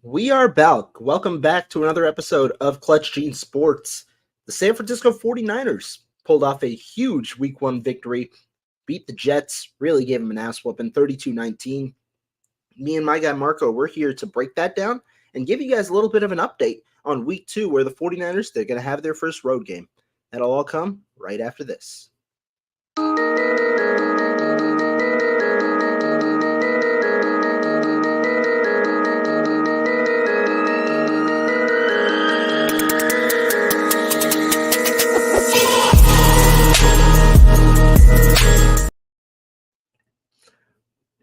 We are back. Welcome back to another episode of Clutch Gene Sports. The San Francisco 49ers pulled off a huge week one victory, beat the Jets, really gave them an ass whooping 32-19. Me and my guy Marco, we're here to break that down and give you guys a little bit of an update on week two where the 49ers, they're going to have their first road game. That'll all come right after this.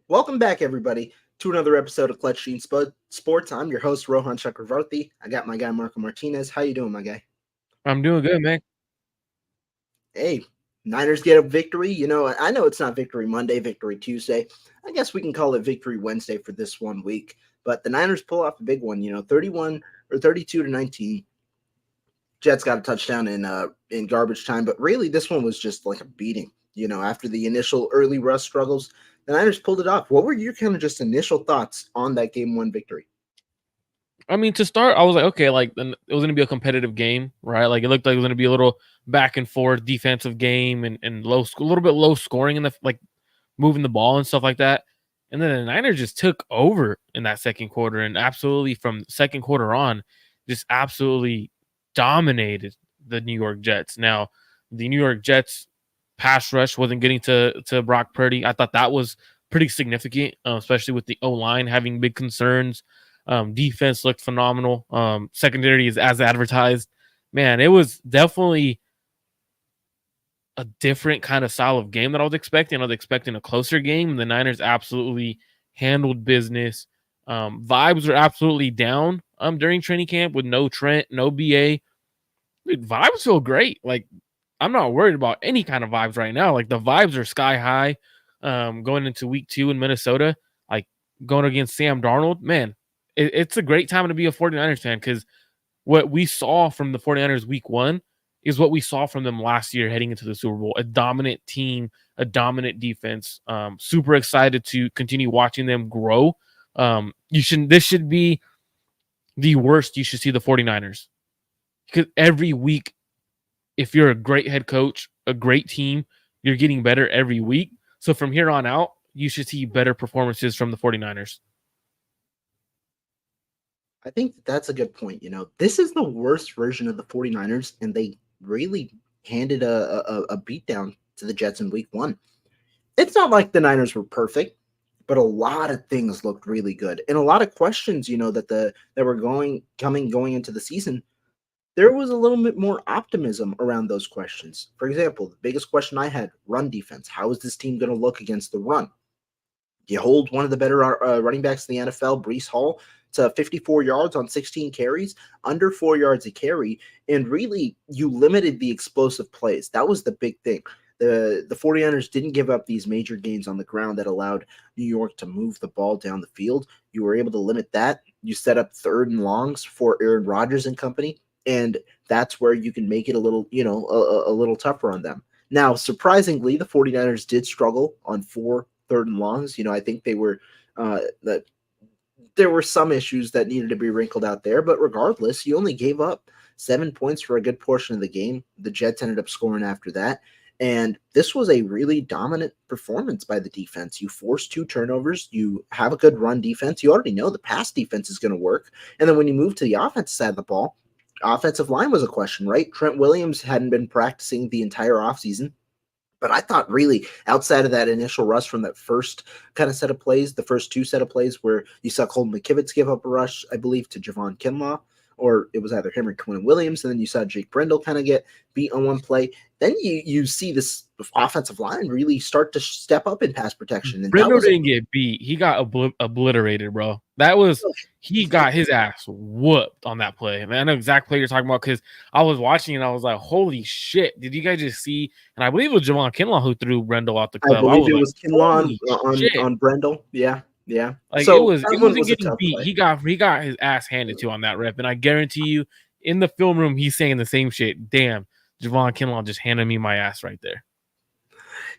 Welcome back, everybody, to another episode of Clutch Gene Sports. I'm your host, Rohan Chakravarthi. I got my guy, Marco Martinez. How you doing, my guy? I'm doing good, man. Hey, Niners get a victory. I know it's not Victory Monday, Victory Tuesday. I guess we can call it Victory Wednesday for this 1 week. But the Niners pull off a big one, 32-19. Jets got a touchdown in garbage time, but really this one was just like a beating. After the initial early rush struggles, the Niners pulled it off. What were your kind of just initial thoughts on that game one victory? I mean, to start, I was like, okay, like it was going to be a competitive game, right? Like it looked like it was going to be a little back and forth defensive game and a little bit low scoring in the like moving the ball and stuff like that. And then the Niners just took over in that second quarter and absolutely from second quarter on, just absolutely dominated the New York Jets. Now, the New York Jets pass rush wasn't getting to Brock Purdy. I thought that was pretty significant, especially with the O-line having big concerns. Defense looked phenomenal. Secondary is as advertised. Man, it was definitely a different kind of style of game that I was expecting. I was expecting a closer game, and the Niners absolutely handled business. Vibes were absolutely down during training camp with no Trent, no BA. Dude, vibes feel great. Like, I'm not worried about any kind of vibes right now. Like, the vibes are sky high going into week 2 in Minnesota. Like, going against Sam Darnold, man, it's a great time to be a 49ers fan because what we saw from the 49ers week 1 is what we saw from them last year heading into the Super Bowl. A dominant team, a dominant defense. Super excited to continue watching them grow. This should be the worst you should see the 49ers. Because every week, if you're a great head coach, a great team, you're getting better every week. So from here on out, you should see better performances from the 49ers. I think that's a good point. This is the worst version of the 49ers, and they really handed a beatdown to the Jets in week 1. It's not like the Niners were perfect, but a lot of things looked really good. And a lot of questions, that were going into the season, there was a little bit more optimism around those questions. For example, the biggest question I had, run defense. How is this team going to look against the run? You hold one of the better running backs in the NFL, Breece Hall, to 54 yards on 16 carries, under 4 yards a carry, and really you limited the explosive plays. That was the big thing. The 49ers didn't give up these major gains on the ground that allowed New York to move the ball down the field. You were able to limit that. You set up 3rd and longs for Aaron Rodgers and company, and that's where you can make it a little, a little tougher on them. Now, surprisingly, the 49ers did struggle on 4 3rd and longs. I think they were that there were some issues that needed to be wrinkled out there, but regardless, you only gave up 7 points for a good portion of the game. The Jets ended up scoring after that, and this was a really dominant performance by the defense. You forced 2 turnovers. You have a good run defense. You already know the pass defense is going to work, and then when you move to the offensive side of the ball, offensive line was a question, right? Trent Williams hadn't been practicing the entire offseason. But I thought really outside of that initial rush from that first kind of set of plays, the first 2 set of plays where you saw Colton McKivitz give up a rush, I believe, to Javon Kinlaw, or it was either him or Quinn Williams, and then you saw Jake Brendel kind of get beat on one play. Then you see this offensive line really start to step up in pass protection. And Brendel didn't get beat. He got obliterated, bro. He got his ass whooped on that play. Man, I know exact play you're talking about because I was watching and I was like, holy shit. Did you guys just see? And I believe it was Javon Kinlaw who threw Brendel out the club. I believe it was Kinlaw on Brendel. Yeah. Like so it wasn't getting beat. Play. He got his ass handed to on that rep. And I guarantee you, in the film room, he's saying the same shit. Damn, Javon Kinlaw just handed me my ass right there.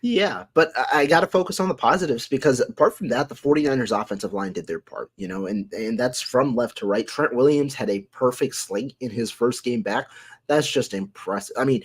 Yeah, but I got to focus on the positives because apart from that, the 49ers offensive line did their part, and that's from left to right. Trent Williams had a perfect slate in his first game back. That's just impressive. I mean,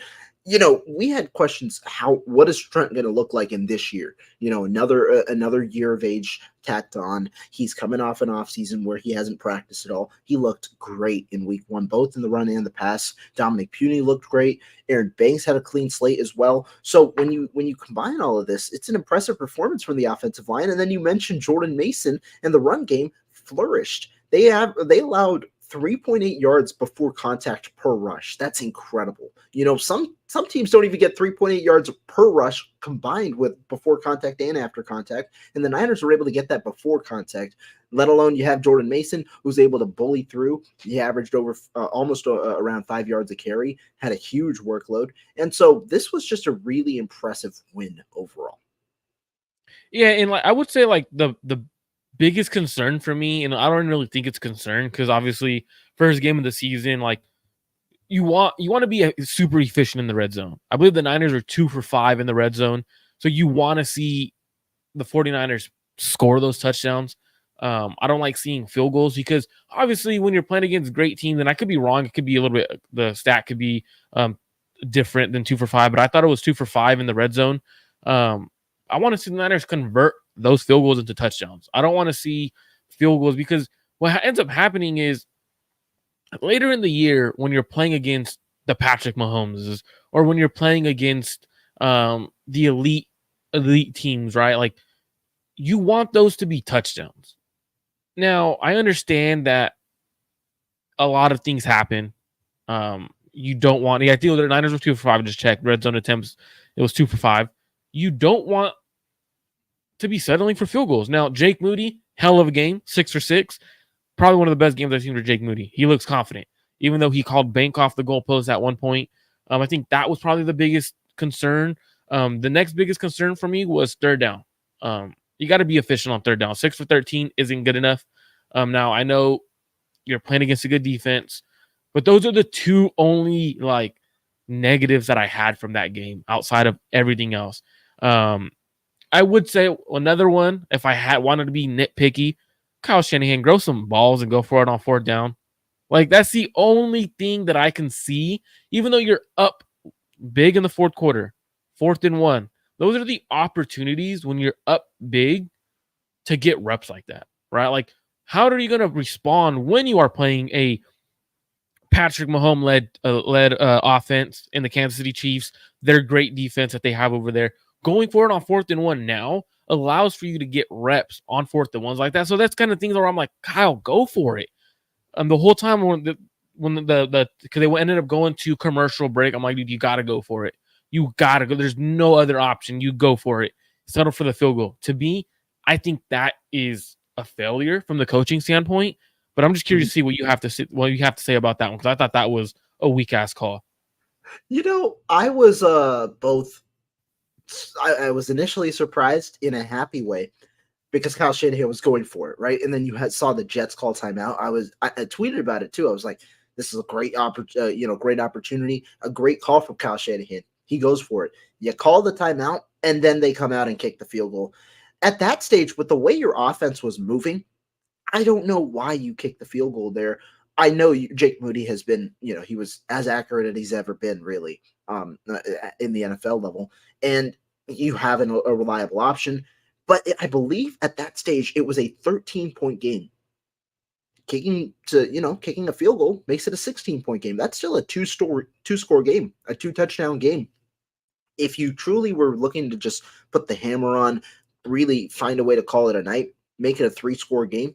we had questions what is Trent going to look like in this year? Another year of age tacked on. He's coming off an offseason where he hasn't practiced at all. He looked great in week 1, both in the run and the pass. Dominic Puny looked great. Aaron Banks had a clean slate as well. So when you combine all of this, it's an impressive performance from the offensive line. And then you mentioned Jordan Mason, and the run game flourished. They allowed 3.8 yards before contact per rush. That's incredible. Some teams don't even get 3.8 yards per rush combined with before contact and after contact, and the Niners were able to get that before contact. Let alone you have Jordan Mason, who's able to bully through. He averaged over almost around 5 yards a carry, had a huge workload, and so this was just a really impressive win overall. Yeah, and I would say the biggest concern for me, and I don't really think it's concern because obviously first game of the season, you want to be super efficient in the red zone. I believe the Niners are 2 for 5 in the red zone, so you want to see the 49ers score those touchdowns. I don't like seeing field goals because obviously when you're playing against great teams, and I could be wrong, it could be a little bit, the stat could be different than 2 for 5, but I thought it was 2 for 5 in the red zone. I want to see the Niners convert those field goals into touchdowns. I don't want to see field goals because what ends up happening is later in the year when you're playing against the Patrick Mahomes or when you're playing against the elite teams, right? You want those to be touchdowns. Now, I understand that a lot of things happen. You don't want the ideal. The Niners were 2 for 5. I just checked red zone attempts. It was 2 for 5. You don't want to be settling for field goals. Now, Jake Moody, hell of a game, 6 for 6. Probably one of the best games I've seen for Jake Moody. He looks confident, even though he called bank off the goalpost at one point. I think that was probably the biggest concern. The next biggest concern for me was third down. You got to be efficient on third down. 6 for 13 isn't good enough. Now, I know you're playing against a good defense, but those are the two only negatives that I had from that game outside of everything else. I would say another one, if I wanted to be nitpicky, Kyle Shanahan, grow some balls and go for it on fourth down. That's the only thing that I can see, even though you're up big in the fourth quarter, 4th and 1. Those are the opportunities when you're up big to get reps like that, right? How are you going to respond when you are playing a Patrick Mahomes led offense in the Kansas City Chiefs, their great defense that they have over there? Going for it on 4th and 1 now allows for you to get reps on 4th and 1s like that. So that's kind of things where I'm like, Kyle, go for it. The whole time because they ended up going to commercial break, I'm like, dude, you got to go for it. You got to go. There's no other option. You go for it. Settle for the field goal. To me, I think that is a failure from the coaching standpoint. But I'm just curious to see what you have to say about that one, because I thought that was a weak ass call. I was both. I was initially surprised in a happy way because Kyle Shanahan was going for it, right? And then you saw the Jets call timeout. I tweeted about it too. I was like, this is a great opportunity, a great call from Kyle Shanahan. He goes for it. You call the timeout, and then they come out and kick the field goal. At that stage, with the way your offense was moving, I don't know why you kicked the field goal there. I know Jake Moody has been, he was as accurate as he's ever been, really, in the NFL level. And you have a reliable option. But I believe at that stage, it was a 13-point game. Kicking a field goal makes it a 16-point game. That's still a two-score game, a 2-touchdown game. If you truly were looking to just put the hammer on, really find a way to call it a night, make it a 3-score game,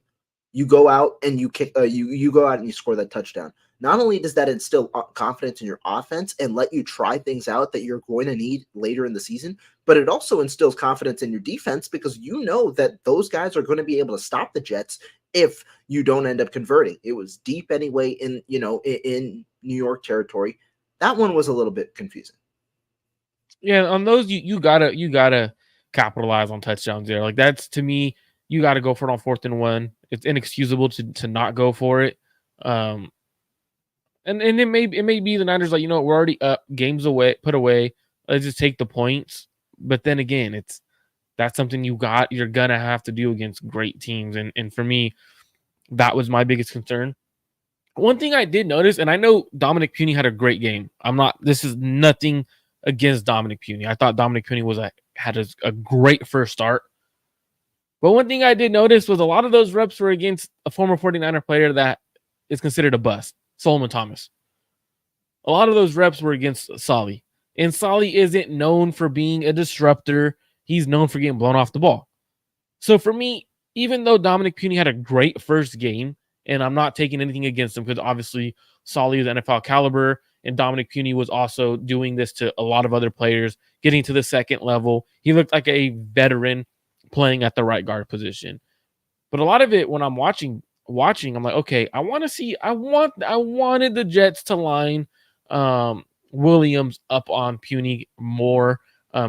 you go out and you kick. You go out and you score that touchdown. Not only does that instill confidence in your offense and let you try things out that you're going to need later in the season, but it also instills confidence in your defense because you know that those guys are going to be able to stop the Jets if you don't end up converting. It was deep anyway in New York territory. That one was a little bit confusing. Yeah, on those you gotta capitalize on touchdowns there. That's, to me, you got to go for it on 4th and 1. It's inexcusable to not go for it. And it may be the Niners we're already up, games away, put away. Let's just take the points. But then again, that's something you're gonna have to do against great teams. And for me, that was my biggest concern. One thing I did notice, and I know Dominic Puny had a great game. This is nothing against Dominic Puny. I thought Dominic Puny had a great first start. But one thing I did notice was a lot of those reps were against a former 49er player that is considered a bust, Solomon Thomas. A lot of those reps were against Solly. And Solly isn't known for being a disruptor. He's known for getting blown off the ball. So for me, even though Dominic Puny had a great first game, and I'm not taking anything against him because obviously Solly is NFL caliber, and Dominic Puny was also doing this to a lot of other players, getting to the second level. He looked like a veteran playing at the right guard position. But a lot of it, when I'm watching, I'm like, okay, I wanted the Jets to line Williams up on Puny more,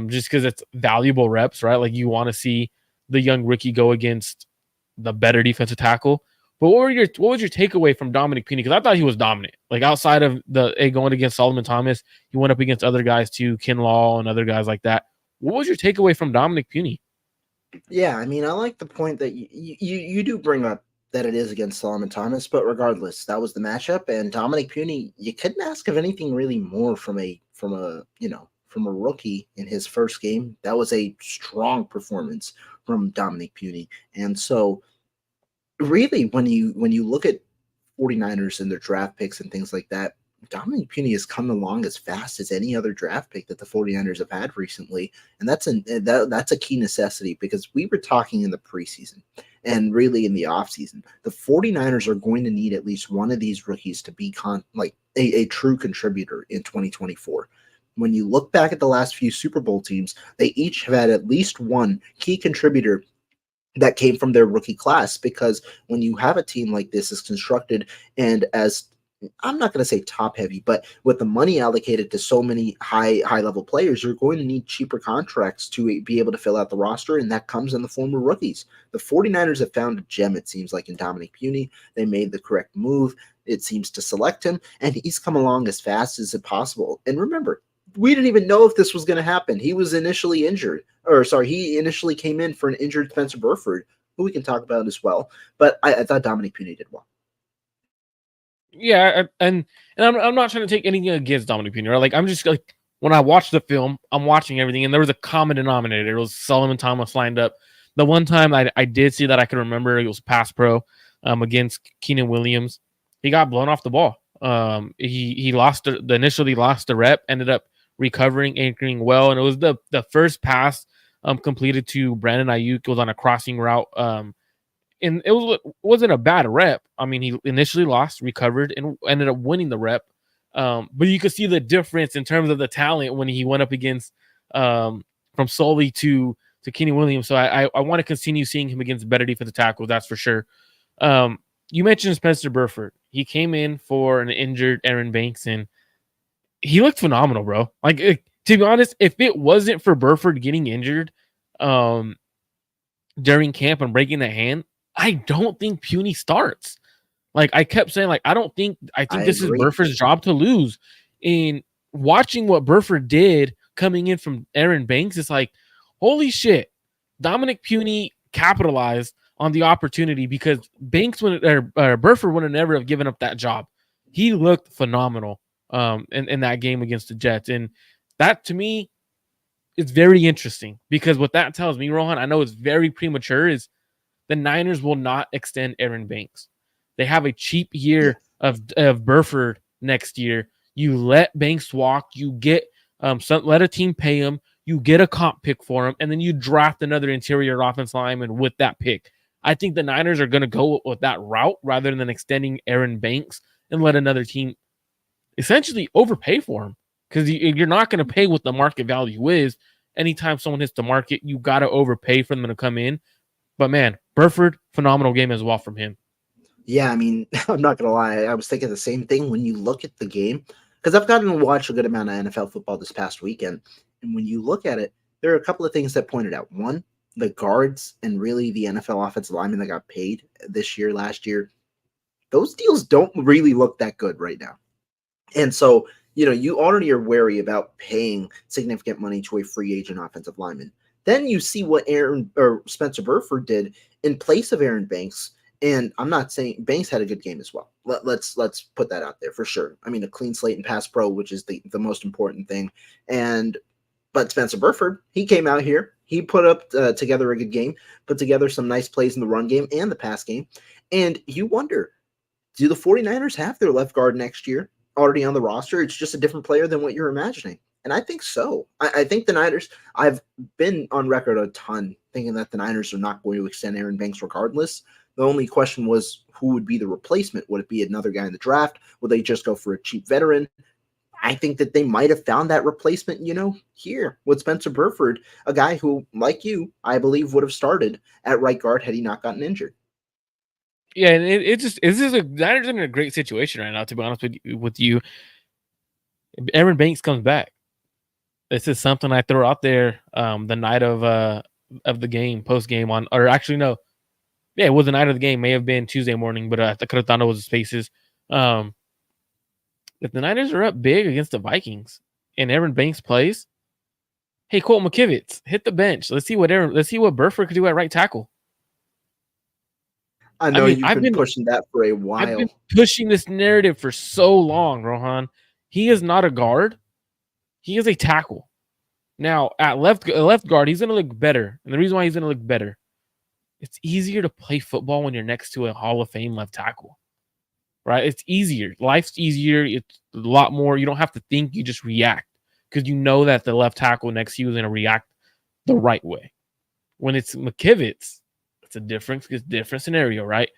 just because it's valuable reps, right? Like you want to see the young rookie go against the better defensive tackle. But what was your takeaway from Dominic Puny? Because I thought he was dominant. Like outside of going against Solomon Thomas, he went up against other guys too, Kinlaw and other guys like that. What was your takeaway from Dominic Puny? Yeah, I mean, I like the point that you do bring up that it is against Solomon Thomas, but regardless, that was the matchup. And Dominic Puny, you couldn't ask of anything really more from a rookie in his first game. That was a strong performance from Dominic Puny. And so really when you look at 49ers and their draft picks and things like that, Dominic Puny has come along as fast as any other draft pick that the 49ers have had recently. And that's a key necessity, because we were talking in the preseason and really in the offseason. The 49ers are going to need at least one of these rookies to be a true contributor in 2024. When you look back at the last few Super Bowl teams, they each have had at least one key contributor that came from their rookie class, because when you have a team like this is constructed, and as I'm not going to say top heavy, but with the money allocated to so many high level players, you're going to need cheaper contracts to be able to fill out the roster, and that comes in the form of rookies. The 49ers have found a gem, it seems like, in Dominic Puny. They made the correct move, it seems, to select him, and he's come along as fast as it possible. And remember, we didn't even know if this was going to happen. He was initially injured, he initially came in for an injured Spencer Burford, who we can talk about as well. But I thought Dominic Puny did well. Yeah, and I'm not trying to take anything against Dominic Puny. Right? Like I'm just like, when I watched the film, I'm watching everything, and there was a common denominator. It was Solomon Thomas lined up. The one time I did see that I can remember, it was pass pro against Keenan Williams. He got blown off the ball. He initially lost the rep, ended up recovering, anchoring well, and it was the first pass completed to Brandon Ayuk. It was on a crossing route. And it wasn't a bad rep. I mean, he initially lost, recovered, and ended up winning the rep. But you could see the difference in terms of the talent when he went up against from Solly to Kenny Williams. So I want to continue seeing him against better defensive tackles, that's for sure. You mentioned Spencer Burford. He came in for an injured Aaron Banks, and he looked phenomenal, bro. Like, to be honest, if it wasn't for Burford getting injured during camp and breaking the hand, I don't think Puny starts. Like I kept saying, I think this is Burford's job to lose. And watching what Burford did coming in from Aaron Banks, it's like, holy shit, Dominic Puny capitalized on the opportunity, because Burford would have never have given up that job. He looked phenomenal in that game against the Jets. And that, to me, is very interesting, because what that tells me, Rohan, I know it's very premature, is the Niners will not extend Aaron Banks. They have a cheap year of Burford next year. You let Banks walk. You get let a team pay him. You get a comp pick for him, and then you draft another interior offense lineman with that pick. I think the Niners are going to go with that route rather than extending Aaron Banks and let another team essentially overpay for him, because you're not going to pay what the market value is. Anytime someone hits the market, you got to overpay for them to come in. But man, Burford, phenomenal game as well from him. Yeah, I mean, I'm not going to lie. I was thinking the same thing when you look at the game, because I've gotten to watch a good amount of NFL football this past weekend. And when you look at it, there are a couple of things that pointed out. One, the guards and really the NFL offensive linemen that got paid last year, those deals don't really look that good right now. And so you already are wary about paying significant money to a free agent offensive lineman. Then you see what Aaron or Spencer Burford did in place of Aaron Banks. And I'm not saying Banks had a good game as well. Let's put that out there for sure. I mean, a clean slate and pass pro, which is the most important thing. But Spencer Burford, he came out here. He put up together a good game, put together some nice plays in the run game and the pass game. And you wonder, do the 49ers have their left guard next year already on the roster? It's just a different player than what you're imagining. And I think so. I think the Niners, I've been on record a ton thinking that the Niners are not going to extend Aaron Banks regardless. The only question was who would be the replacement? Would it be another guy in the draft? Would they just go for a cheap veteran? I think that they might have found that replacement, here with Spencer Burford, a guy who, like you, I believe would have started at right guard had he not gotten injured. Yeah, and this is a Niners are in a great situation right now, to be honest with you. Aaron Banks comes back. This is something I throw out there the night of the game, post game on, or actually no, yeah, it was the night of the game. May have been Tuesday morning, but I could have thought it was the Spaces. If the Niners are up big against the Vikings and Aaron Banks plays, hey, Colt McKivitz, hit the bench. Let's see what Burford could do at right tackle. I know you've been pushing that for a while. I've been pushing this narrative for so long, Rohan. He is not a guard. He is a tackle. Now, at left guard, he's going to look better. And the reason why he's going to look better, it's easier to play football when you're next to a Hall of Fame left tackle. Right? It's easier. Life's easier. It's a lot more. You don't have to think. You just react because you know that the left tackle next to you is going to react the right way. When it's McKivitz, it's a different scenario, right?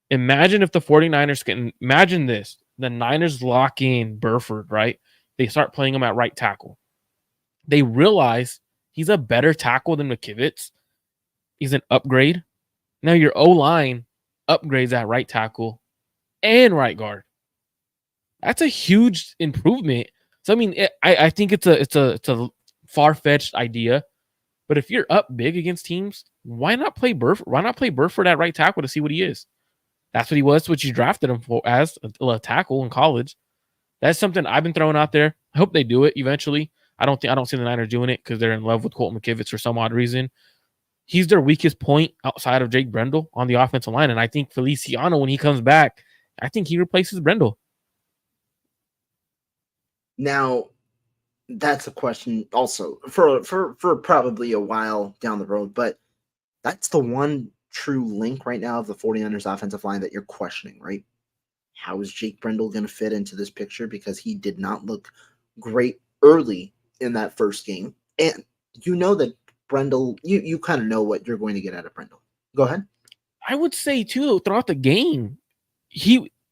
Imagine if the 49ers imagine this. The Niners lock in Burford, right? They start playing him at right tackle. They realize he's a better tackle than McKivitz. He's an upgrade. Now your O-line upgrades at right tackle and right guard. That's a huge improvement. So I mean, I think it's a far-fetched idea, but if you're up big against teams, why not play Burford? Why not play Burford at right tackle to see what he is? That's what he was. What you drafted him for as a tackle in college. That's something I've been throwing out there. I hope they do it eventually. I don't see the Niners doing it because they're in love with Colt McKivitz for some odd reason. He's their weakest point outside of Jake Brendel on the offensive line, and I think Feliciano, when he comes back, I think he replaces Brendel. Now, that's a question also for probably a while down the road, but that's the one true link right now of the 49ers offensive line that you're questioning, right? How is Jake Brendel going to fit into this picture? Because he did not look great early in that first game. And you know that Brendel, you kind of know what you're going to get out of Brendel. Go ahead. I would say, too, throughout the game,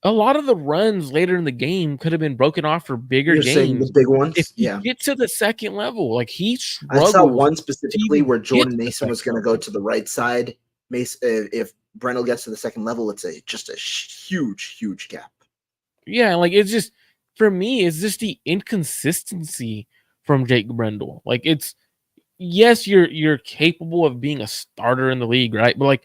a lot of the runs later in the game could have been broken off for bigger games. Saying the big ones? If you get to the second level, like he struggled. I saw one specifically where Jordan Mason was going to go to the right side. If Brendel gets to the second level, it's just a huge gap. Yeah, like it's just, for me, it's just the inconsistency from Jake Brendel. Like it's, yes, you're capable of being a starter in the league, right? But like,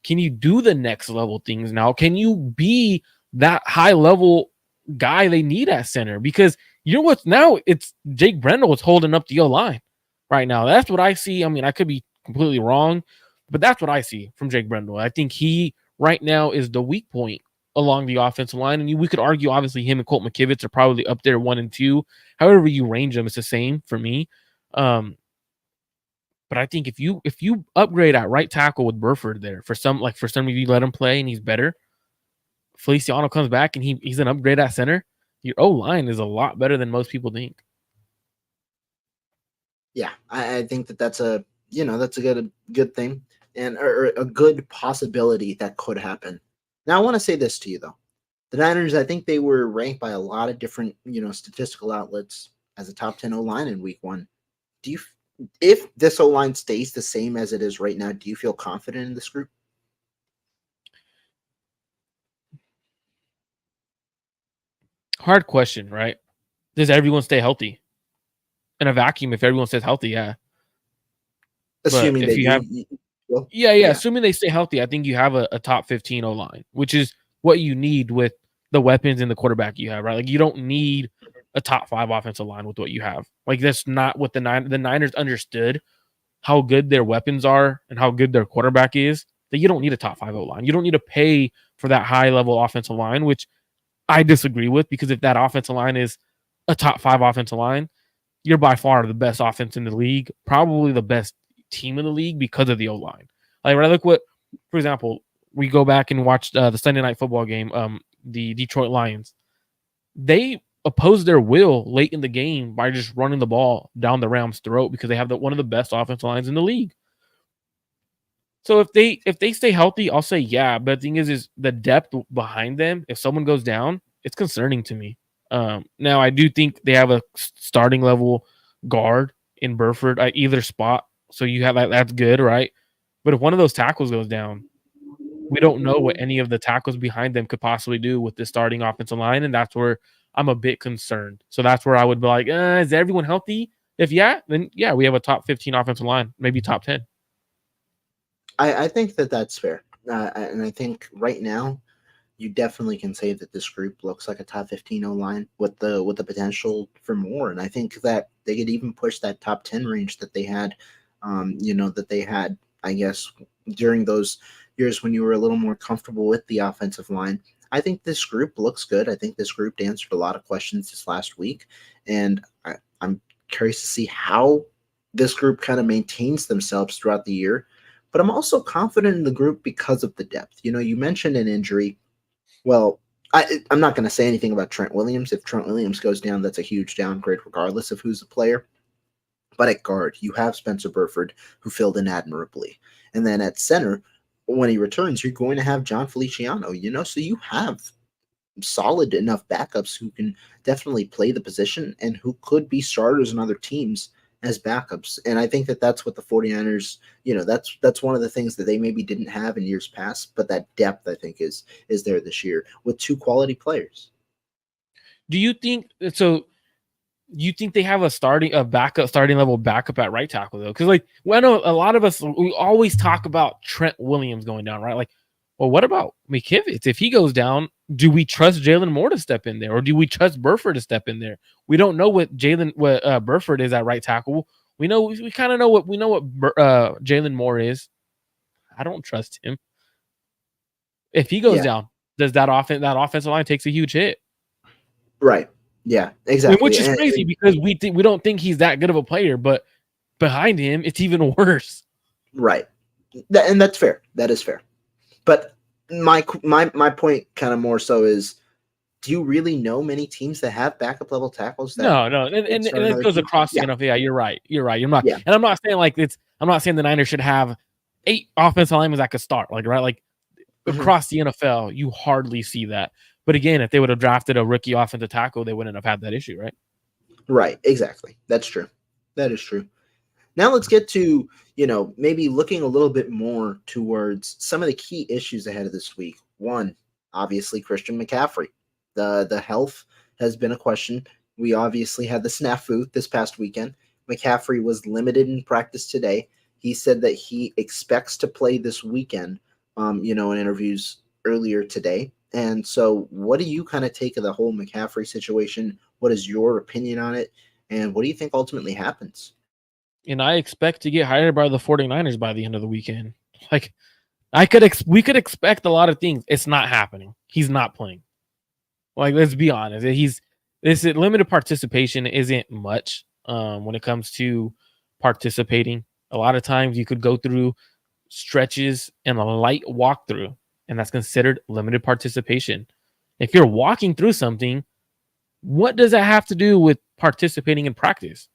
can you do the next level things now? Can you be that high level guy they need at center? Because you know what's now? It's Jake Brendel is holding up the O-line right now. That's what I see. I mean, I could be completely wrong, but that's what I see from Jake Brendel. I think he right now is the weak point along the offensive line. And we could argue, obviously, him and Colt McKivitz are probably up there 1 and 2. However you range them, it's the same for me. But I think if you upgrade at right tackle with Burford there, for some of you let him play and he's better, Feliciano comes back and he's an upgrade at center, your O-line is a lot better than most people think. Yeah, I think that's a good thing and or a good possibility that could happen. Now I want to say this to you though. The Niners, I think they were ranked by a lot of different, statistical outlets as a top 10 O-line in week 1. If this O-line stays the same as it is right now, do you feel confident in this group? Hard question, right? Does everyone stay healthy? In a vacuum, if everyone stays healthy, yeah. Assuming they have, assuming they stay healthy, I think you have a top 15 O-line, which is what you need with the weapons and the quarterback you have, right? Like you don't need a top 5 offensive line with what you have. Like, that's not what the Niners understood how good their weapons are and how good their quarterback is, that you don't need a top 5 O-line. You don't need to pay for that high-level offensive line, which I disagree with, because if that offensive line is a top 5 offensive line, you're by far the best offense in the league, probably the best team in the league because of the O-line. Like, when I look what, for example, we go back and watch the Sunday Night Football game, the Detroit Lions. They opposed their will late in the game by just running the ball down the Rams' throat because they have one of the best offensive lines in the league. So if they stay healthy, I'll say yeah. But the thing is the depth behind them. If someone goes down, it's concerning to me. Now I do think they have a starting level guard in Burford at either spot, so you have that's good, right? But if one of those tackles goes down, we don't know what any of the tackles behind them could possibly do with the starting offensive line, and that's where I'm a bit concerned. So that's where I would be like, is everyone healthy? If yeah, then yeah, we have a top 15 offensive line, maybe top 10. I think that's fair. And I think right now you definitely can say that this group looks like a top 15 O-line with the potential for more. And I think that they could even push that top 10 range that they had, that they had, I guess, during those years when you were a little more comfortable with the offensive line. I think this group looks good. I think this group answered a lot of questions this last week. And I'm curious to see how this group kind of maintains themselves throughout the year. But I'm also confident in the group because of the depth. You mentioned an injury. Well, I'm not going to say anything about Trent Williams. If Trent Williams goes down, that's a huge downgrade regardless of who's the player. But at guard, you have Spencer Burford, who filled in admirably. And then at center, when he returns, you're going to have John Feliciano, so you have solid enough backups who can definitely play the position and who could be starters in other teams as backups. And I think that that's what the 49ers, that's one of the things that they maybe didn't have in years past, but that depth I think is there this year with 2 quality players. Do you think so? You think they have a starting level backup at right tackle though? Because I know a lot of us, we always talk about Trent Williams going down, right? Like, well, what about McKivitz? If he goes down, do we trust Jalen Moore to step in there, or do we trust Burford to step in there? We don't know what Burford is at right tackle. We kind of know what Jalen Moore is. I don't trust him. If he goes down, does that offensive line takes a huge hit? Right. Yeah, exactly. Which is crazy because we don't think he's that good of a player, but behind him, it's even worse. Right. And that's fair. That is fair. But my point kind of more so is, do you really know many teams that have backup level tackles? No. And it goes across the NFL. Yeah, you're right. You're not. Yeah. And I'm not saying I'm not saying the Niners should have 8 offensive linemen that could start. Across the NFL, you hardly see that. But again, if they would have drafted a rookie offensive tackle, they wouldn't have had that issue, right? Right. Exactly. That's true. That is true. Now let's get to, maybe looking a little bit more towards some of the key issues ahead of this week. One, obviously, Christian McCaffrey. The health has been a question. We obviously had the snafu this past weekend. McCaffrey was limited in practice today. He said that he expects to play this weekend, in interviews earlier today. And so what do you kind of take of the whole McCaffrey situation? What is your opinion on it? And what do you think ultimately happens? And I expect to get hired by the 49ers by the end of the weekend. We could expect a lot of things. It's not happening. He's not playing. Let's be honest. This limited participation isn't much when it comes to participating. A lot of times you could go through stretches and a light walkthrough, and that's considered limited participation. If you're walking through something, what does that have to do with participating in practice?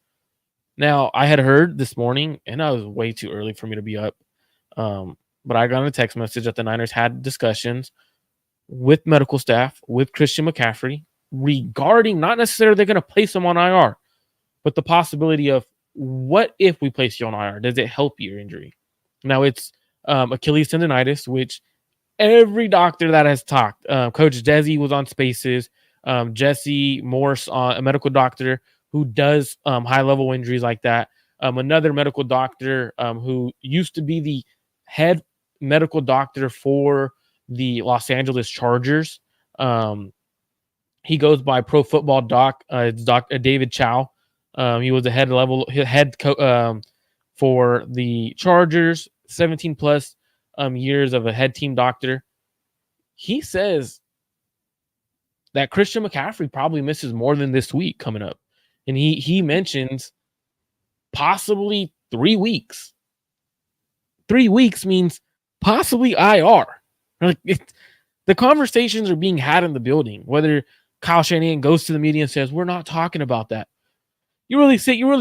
Now, I had heard this morning, and I was way too early for me to be up, but I got a text message that the Niners had discussions with medical staff, with Christian McCaffrey, regarding not necessarily they're going to place him on IR, but the possibility of, what if we place you on IR? Does it help your injury? Now, it's Achilles tendonitis, which every doctor that has talked, Coach Desi was on Spaces, Jesse Morse, a medical doctor who does high-level injuries like that. Another medical doctor who used to be the head medical doctor for the Los Angeles Chargers. He goes by Pro Football Doc. It's David Chow. He was the for the Chargers, 17 plus years of a head team doctor. He says that Christian McCaffrey probably misses more than this week coming up. And he mentions possibly 3 weeks. 3 weeks means possibly IR. Like the conversations are being had in the building, whether Kyle Shanahan goes to the media and says, we're not talking about that. You're really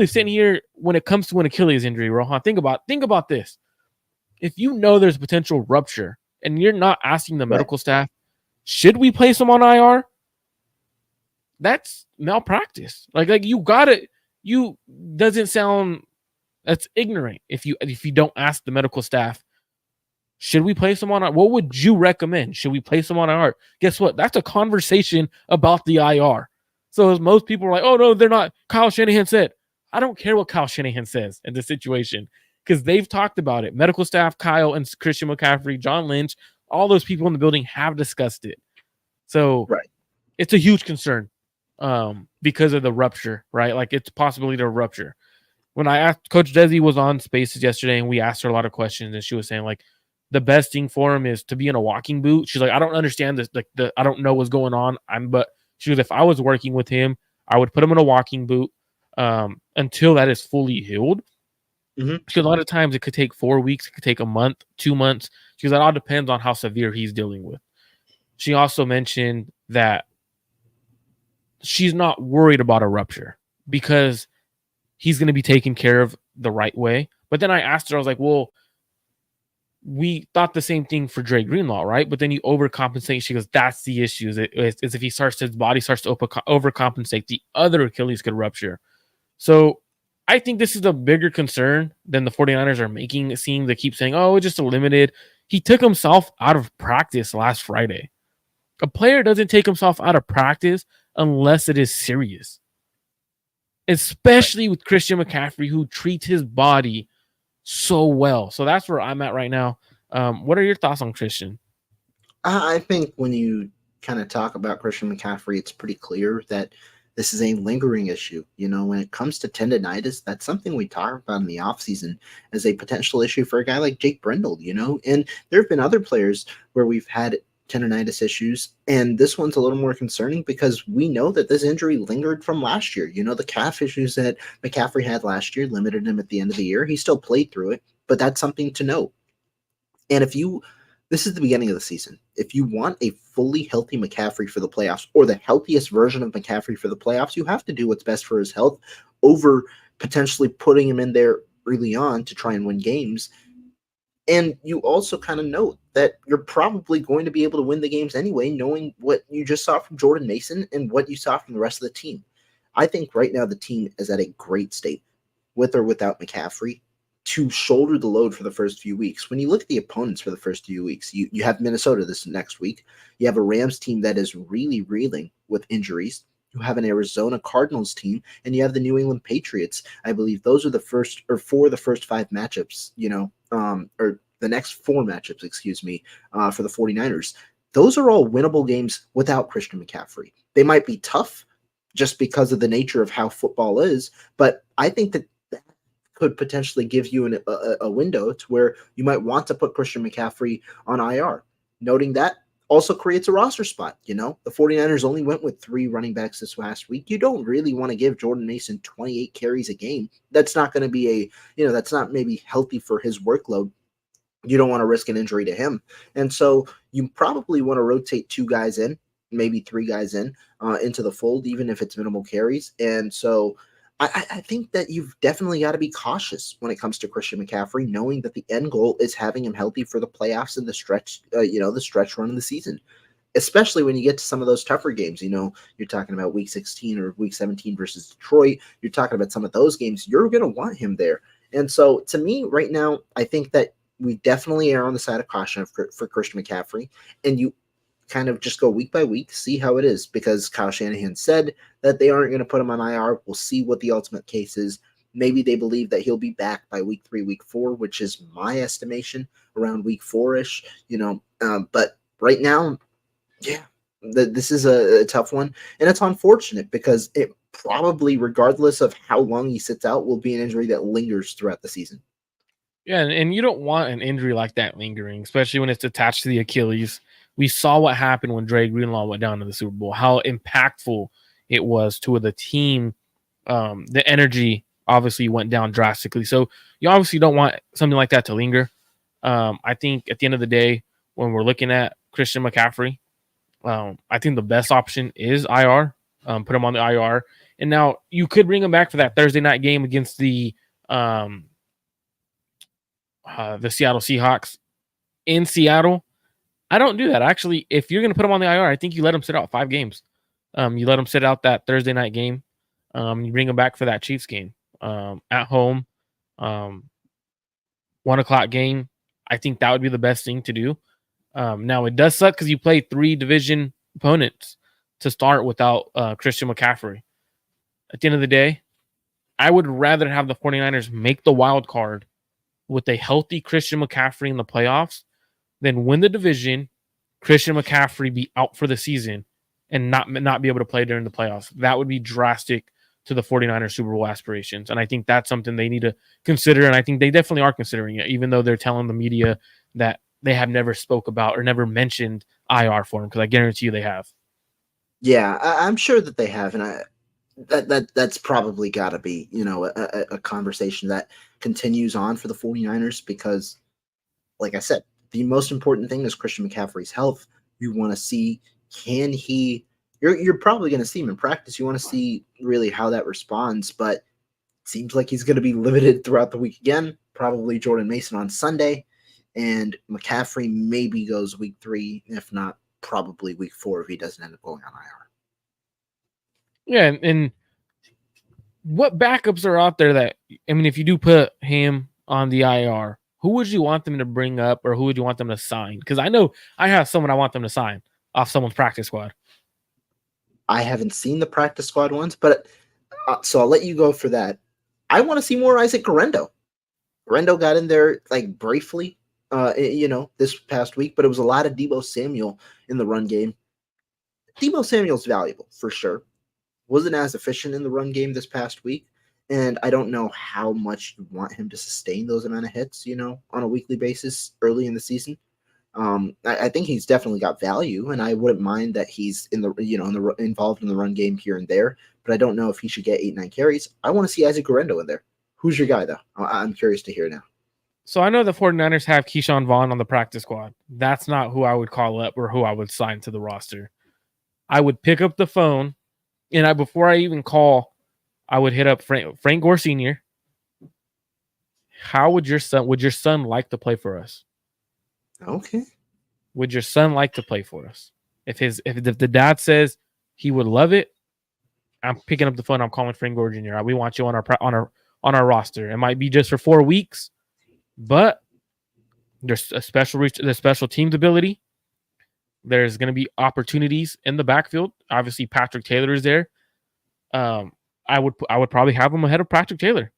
sitting here when it comes to an Achilles injury, Rohan. Think about this. If you know there's potential rupture and you're not asking the medical staff, should we place him on IR? That's malpractice. Like you doesn't sound, that's ignorant if you don't ask the medical staff, should we place him on IR? What would you recommend? Should we place him on IR? Guess what? That's a conversation about the IR. So as most people are like, oh no, they're not. Kyle Shanahan said, I don't care what Kyle Shanahan says in this situation because they've talked about it. Medical staff, Kyle and Christian McCaffrey, John Lynch, all those people in the building have discussed it. So it's a huge concern because of the rupture, right? Like it's possibility to rupture. When I asked, Coach Desi was on Spaces yesterday and we asked her a lot of questions and she was saying like the best thing for him is to be in a walking boot. She's like, I don't understand this. Like I don't know what's going on. But she was, if I was working with him, I would put him in a walking boot until that is fully healed. Mm-hmm. Because a lot of times it could take 4 weeks, it could take a month, 2 months. Because that all depends on how severe he's dealing with. She also mentioned that she's not worried about a rupture because he's going to be taken care of the right way. But then I asked her, I was like, well, we thought the same thing for Dre Greenlaw, right? But then you overcompensate. She goes, that's the issue. Is if his body starts to overcompensate, the other Achilles could rupture. So I think this is a bigger concern than the 49ers are making it seem. They keep saying, oh, it's just a limited. He took himself out of practice last Friday. A player doesn't take himself out of practice unless it is serious. Especially with Christian McCaffrey, who treats his body so well. So that's where I'm at right now. What are your thoughts on Christian? I think when you kind of talk about Christian McCaffrey, it's pretty clear that this is a lingering issue. You know, when it comes to tendonitis, that's something we talk about in the offseason as a potential issue for a guy like Jake Brendel, you know, and there have been other players where we've had tendonitis issues, and this one's a little more concerning because we know that this injury lingered from last year. You know, the calf issues that McCaffrey had last year limited him at the end of the year. He still played through it, but that's something to note. And this is the beginning of the season. If you want a fully healthy McCaffrey for the playoffs, or the healthiest version of McCaffrey for the playoffs, you have to do what's best for his health over potentially putting him in there early on to try and win games. And you also kind of note that you're probably going to be able to win the games anyway, knowing what you just saw from Jordan Mason and what you saw from the rest of the team. I think right now the team is at a great state, with or without McCaffrey, to shoulder the load for the first few weeks. When you look at the opponents for the first few weeks, you have Minnesota this next week. You have a Rams team that is really reeling with injuries. You have an Arizona Cardinals team, and you have the New England Patriots. I believe those are the first 5 matchups, you know, or the next 4 matchups, for the 49ers. Those are all winnable games without Christian McCaffrey. They might be tough just because of the nature of how football is, but I think that could potentially give you a window to where you might want to put Christian McCaffrey on IR. Noting that also creates a roster spot. You know, the 49ers only went with 3 running backs this last week. You don't really want to give Jordan Mason 28 carries a game. That's not going to be that's not maybe healthy for his workload. You don't want to risk an injury to him. And so you probably want to rotate 2 guys in, maybe 3 guys into the fold, even if it's minimal carries. And so I think that you've definitely got to be cautious when it comes to Christian McCaffrey, knowing that the end goal is having him healthy for the playoffs and the stretch run of the season, especially when you get to some of those tougher games. You know, you're talking about week 16 or week 17 versus Detroit. You're talking about some of those games. You're going to want him there. And so to me right now, I think that we definitely are on the side of caution for Christian McCaffrey, and you kind of just go week by week, see how it is, because Kyle Shanahan said that they aren't going to put him on IR. We'll see what the ultimate case is. Maybe they believe that he'll be back by week 3, week 4, which is my estimation, around week 4-ish, But right now, yeah, This is a tough one, and it's unfortunate because it probably, regardless of how long he sits out, will be an injury that lingers throughout the season. Yeah, and you don't want an injury like that lingering, especially when it's attached to the Achilles. We saw what happened when Dre Greenlaw went down to the Super Bowl, how impactful it was to the team. The energy obviously went down drastically. So you obviously don't want something like that to linger. I think at the end of the day, when we're looking at Christian McCaffrey, I think the best option is IR. Put him on the IR. And now you could bring him back for that Thursday night game against the Seattle Seahawks in Seattle. I don't do that. Actually, if you're going to put him on the IR, I think you let him sit out 5 games. You let him sit out that Thursday night game. You bring him back for that Chiefs game at home. 1:00 game. I think that would be the best thing to do. Now, it does suck because you play 3 division opponents to start without Christian McCaffrey. At the end of the day, I would rather have the 49ers make the wild card with a healthy Christian McCaffrey in the playoffs than win the division, Christian McCaffrey be out for the season, and not be able to play during the playoffs. That would be drastic to the 49ers Super Bowl aspirations. And I think that's something they need to consider. And I think they definitely are considering it, even though they're telling the media that they have never spoke about or never mentioned IR for him, because I guarantee you they have. Yeah, I'm sure that they have, and that's probably got to be, a conversation that continues on for the 49ers because, like I said, the most important thing is Christian McCaffrey's health. You want to see, can he – you're probably going to see him in practice. You want to see really how that responds, but it seems like he's going to be limited throughout the week again, probably Jordan Mason on Sunday, and McCaffrey maybe goes week 3, if not probably week 4 if he doesn't end up going on IR. Yeah, and what backups are out there that, I mean, if you do put him on the IR, who would you want them to bring up or who would you want them to sign? Because I know I have someone I want them to sign off someone's practice squad. I haven't seen the practice squad ones, but so I'll let you go for that. I want to see more Isaac Guerendo. Guerendo got in there like briefly, this past week, but it was a lot of Deebo Samuel in the run game. Deebo Samuel's valuable for sure. Wasn't as efficient in the run game this past week, and I don't know how much you want him to sustain those amount of hits, on a weekly basis early in the season. I think he's definitely got value, and I wouldn't mind that he's involved in the run game here and there, but I don't know if he should get 8-9 carries. I want to see Isaac Guerendo in there. Who's your guy, though? I'm curious to hear now. So I know the 49ers have Keyshawn Vaughn on the practice squad. That's not who I would call up or who I would sign to the roster. I would pick up the phone, and before I even call, I would hit up Frank Gore Sr. How would your son like to play for us? Okay. Would your son like to play for us? If the dad says he would love it, I'm picking up the phone. I'm calling Frank Gore Jr. We want you on our roster. It might be just for 4 weeks, but there's a special teams ability. There's going to be opportunities in the backfield. Obviously, Patrick Taylor is there. I would probably have him ahead of Patrick Taylor.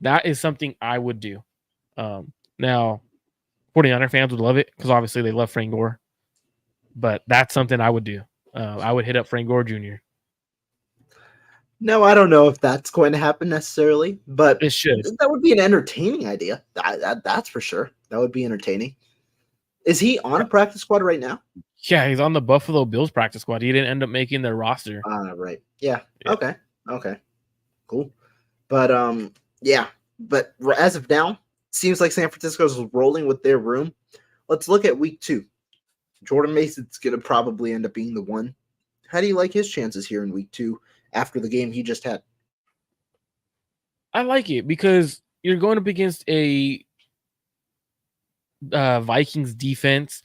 That is something I would do. Now, 49er fans would love it because obviously they love Frank Gore. But that's something I would do. I would hit up Frank Gore Jr. No, I don't know if that's going to happen necessarily, but It should. That would be an entertaining idea. That's for sure. That would be entertaining. Is he on a practice squad right now? Yeah, he's on the Buffalo Bills practice squad. He didn't end up making their roster. Right. Yeah. Okay. Cool. But yeah. But as of now, seems like San Francisco's rolling with their room. Let's look at week 2. Jordan Mason's gonna probably end up being the one. How do you like his chances here in week 2 after the game he just had? I like it because you're going up against a Vikings defense.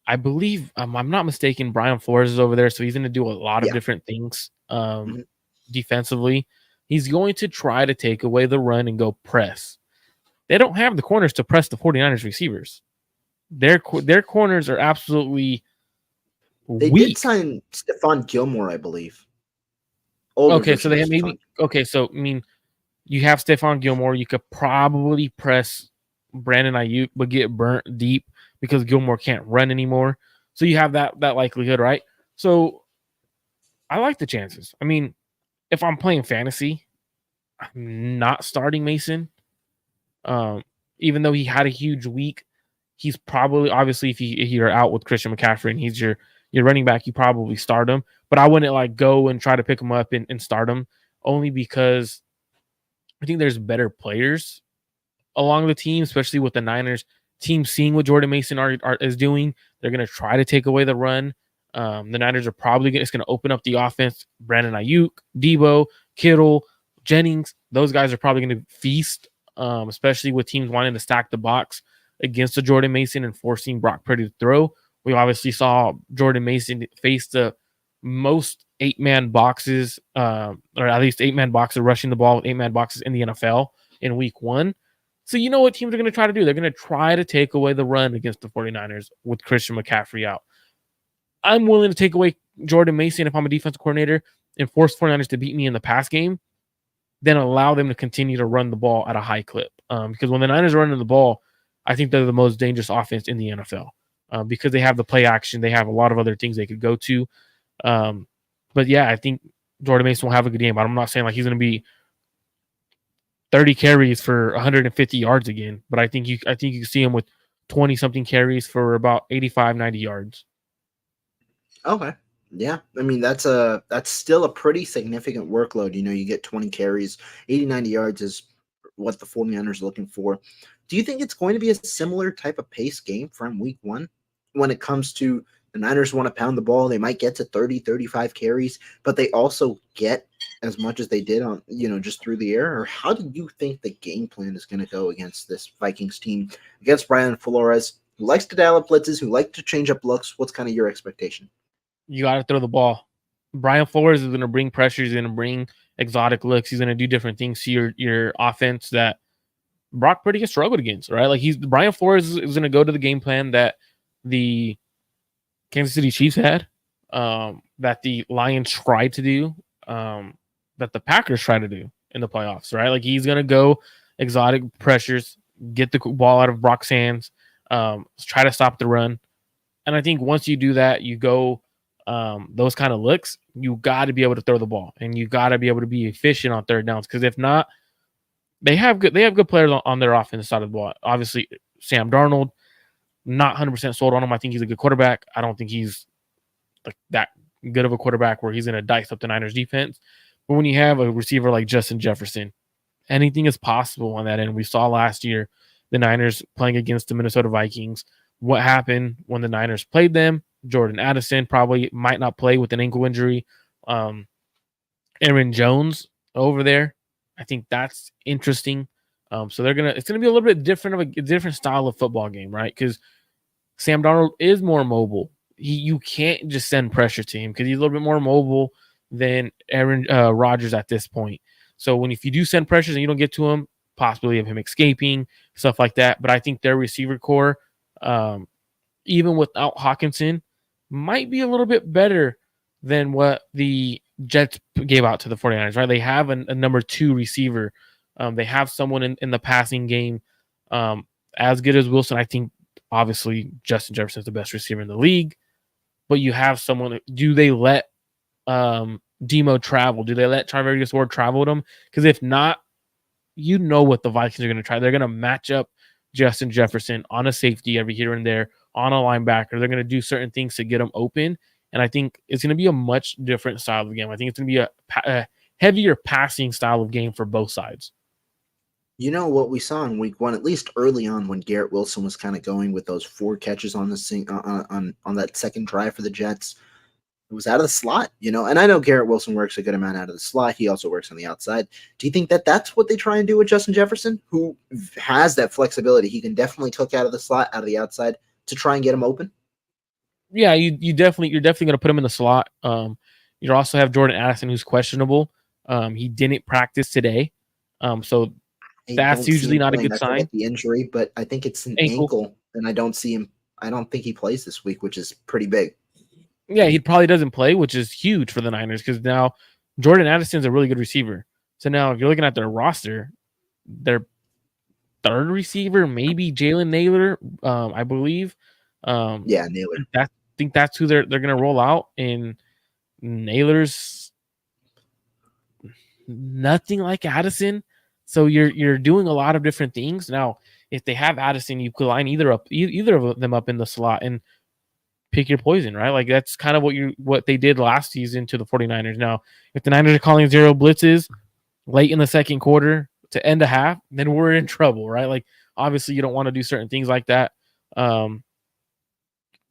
I believe, I'm not mistaken, Brian Flores is over there, so he's going to do a lot of different things defensively. He's going to try to take away the run and go press. They don't have the corners to press the 49ers receivers. Their corners are absolutely weak. They did sign Stephon Gilmore, I believe. Okay, so they have maybe – okay, so, I mean, you have Stephon Gilmore. You could probably press Brandon Ayuk but get burnt deep because Gilmore can't run anymore. So you have that likelihood, right? So I like the chances. I mean, if I'm playing fantasy, I'm not starting Mason. Um, Even though he had a huge week, he's probably obviously if you're out with Christian McCaffrey and he's your running back, you probably start him. But I wouldn't like go and try to pick him up and start him only because I think there's better players along the team, especially with the Niners team seeing what Jordan Mason is doing. They're going to try to take away the run. The Niners are probably going to open up the offense. Brandon Ayuk, Debo, Kittle, Jennings, those guys are probably going to feast, especially with teams wanting to stack the box against the Jordan Mason and forcing Brock Purdy to throw. We obviously saw Jordan Mason face the most 8-man boxes, or at least 8-man boxes rushing the ball with 8-man boxes in the NFL in week 1. So you know what teams are going to try to do? They're going to try to take away the run against the 49ers with Christian McCaffrey out. I'm willing to take away Jordan Mason if I'm a defensive coordinator and force 49ers to beat me in the pass game, then allow them to continue to run the ball at a high clip. Because when the Niners are running the ball, I think they're the most dangerous offense in the NFL because they have the play action. They have a lot of other things they could go to. But yeah, I think Jordan Mason will have a good game. I'm not saying like he's going to be 30 carries for 150 yards again, but I think you can see him with 20 something carries for about 85, 90 yards. Okay. Yeah. I mean, that's still a pretty significant workload. You know, you get 20 carries, 80, 90 yards is what the 49ers are looking for. Do you think it's going to be a similar type of pace game from week 1 when it comes to the Niners want to pound the ball? They might get to 30, 35 carries, but they also get as much as they did on, just through the air? Or how do you think the game plan is going to go against this Vikings team, against Brian Flores, who likes to dial up blitzes, who like to change up looks? What's kind of your expectation? You got to throw the ball. Brian Flores is going to bring pressure. He's going to bring exotic looks. He's going to do different things to your offense that Brock Purdy has struggled against, right? Like Brian Flores is going to go to the game plan that the Kansas City Chiefs had, that the Lions tried to do, that the Packers try to do in the playoffs, right? Like he's going to go exotic pressures, get the ball out of Brock's hands, try to stop the run. And I think once you do that, you go those kind of looks, you got to be able to throw the ball and you got to be able to be efficient on third downs. Because if not, they have good players on their offensive side of the ball. Obviously, Sam Darnold, not 100% sold on him. I think he's a good quarterback. I don't think he's like that good of a quarterback where he's going to dice up the Niners defense. But when you have a receiver like Justin Jefferson, anything is possible on that end. We saw last year the Niners playing against the Minnesota Vikings. What happened when the Niners played them? Jordan Addison probably might not play with an ankle injury. Aaron Jones over there, I think that's interesting. So it's gonna be a little bit different of a different style of football game, right? Because Sam Darnold is more mobile. You can't just send pressure to him because he's a little bit more mobile than Aaron Rodgers at this point. So if you do send pressures and you don't get to him, possibly of him escaping, stuff like that. But I think their receiver core, even without Hawkinson, might be a little bit better than what the Jets gave out to the 49ers, right? They have a number 2 receiver. They have someone in the passing game as good as Wilson. I think, obviously, Justin Jefferson is the best receiver in the league. But you have someone. Do they let Demo travel? Do they let Charvarius Ward travel with them? Because if not, you know what the Vikings are going to try. They're going to match up Justin Jefferson on a safety every here and there, on a linebacker. They're going to do certain things to get them open. And I think it's going to be a much different style of game. I think it's going to be a heavier passing style of game for both sides. You know what we saw in week 1, at least early on, when Garrett Wilson was kind of going with those 4 catches on the on that second drive for the Jets. It was out of the slot, and I know Garrett Wilson works a good amount out of the slot. He also works on the outside. Do you think that that's what they try and do with Justin Jefferson, who has that flexibility? He can definitely cook out of the slot, out of the outside, to try and get him open. Yeah, you're definitely going to put him in the slot. You also have Jordan Addison, who's questionable. He didn't practice today, so that's usually not a good sign. The injury, but I think it's an ankle, and I don't see him. I don't think he plays this week, which is pretty big. Yeah, he probably doesn't play, which is huge for the Niners because now Jordan Addison's a really good receiver. So now if you're looking at their roster, their third receiver, maybe Jalen Naylor, I believe. Yeah, Naylor. think that's who they're going to roll out? And Naylor's nothing like Addison. So you're doing a lot of different things. Now, if they have Addison, you could line either of them up in the slot and pick your poison, right? Like that's kind of what they did last season to the 49ers. Now, if the Niners are calling zero blitzes late in the second quarter to end a half, then we're in trouble, right? Like obviously you don't want to do certain things like that. But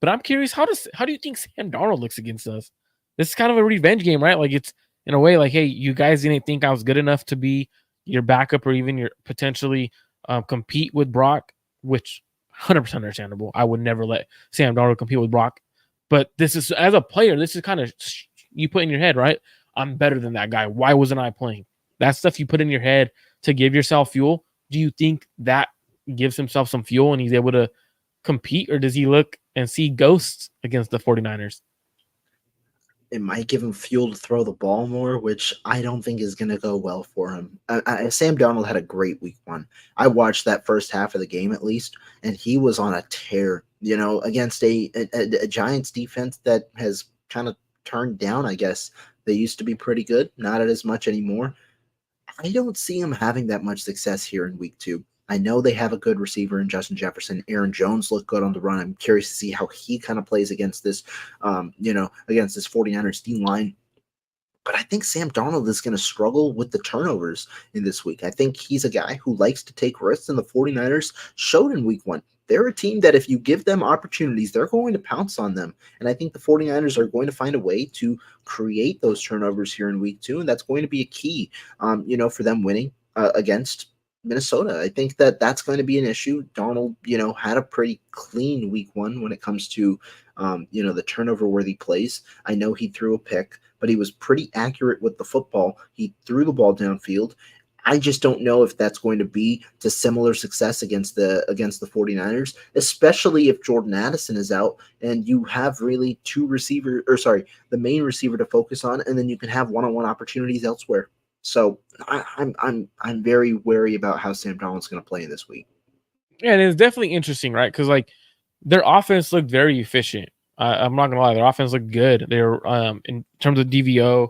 I'm curious, how do you think Sam Darnold looks against us? This is kind of a revenge game, right? Like it's in a way like, hey, you guys didn't think I was good enough to be your backup or even your potentially compete with Brock, which 100% understandable. I would never let Sam Darnold compete with Brock. But this is, as a player, this is kind of you put in your head, right? I'm better than that guy. Why wasn't I playing? That stuff you put in your head to give yourself fuel. Do you think that gives himself some fuel and he's able to compete, or does he look and see ghosts against the 49ers? It might give him fuel to throw the ball more, which I don't think is going to go well for him. Sam Darnold had a great week one. I watched that first half of the game at least, and he was on a tear, against a Giants defense that has kind of turned down, I guess. They used to be pretty good, not as much anymore. I don't see him having that much success here in week two. I know they have a good receiver in Justin Jefferson. Aaron Jones looked good on the run. I'm curious to see how he kind of plays against this, against this 49ers D line. But I think Sam Darnold is going to struggle with the turnovers in this week. I think he's a guy who likes to take risks, and the 49ers showed in week one. They're a team that if you give them opportunities, they're going to pounce on them. And I think the 49ers are going to find a way to create those turnovers here in week two, and that's going to be a key, for them winning against Minnesota. I think that's going to be an issue. Darnold, had a pretty clean week one when it comes to, the turnover-worthy plays. I know he threw a pick, but he was pretty accurate with the football. He threw the ball downfield. I just don't know if that's going to be to similar success against the 49ers, especially if Jordan Addison is out and you have really the main receiver to focus on, and then you can have one-on-one opportunities elsewhere. So I'm very wary about how Sam Darnold's going to play this week. Yeah, and it's definitely interesting, right? Because like their offense looked very efficient. I'm not gonna lie, their offense looked good. They're in terms of DVO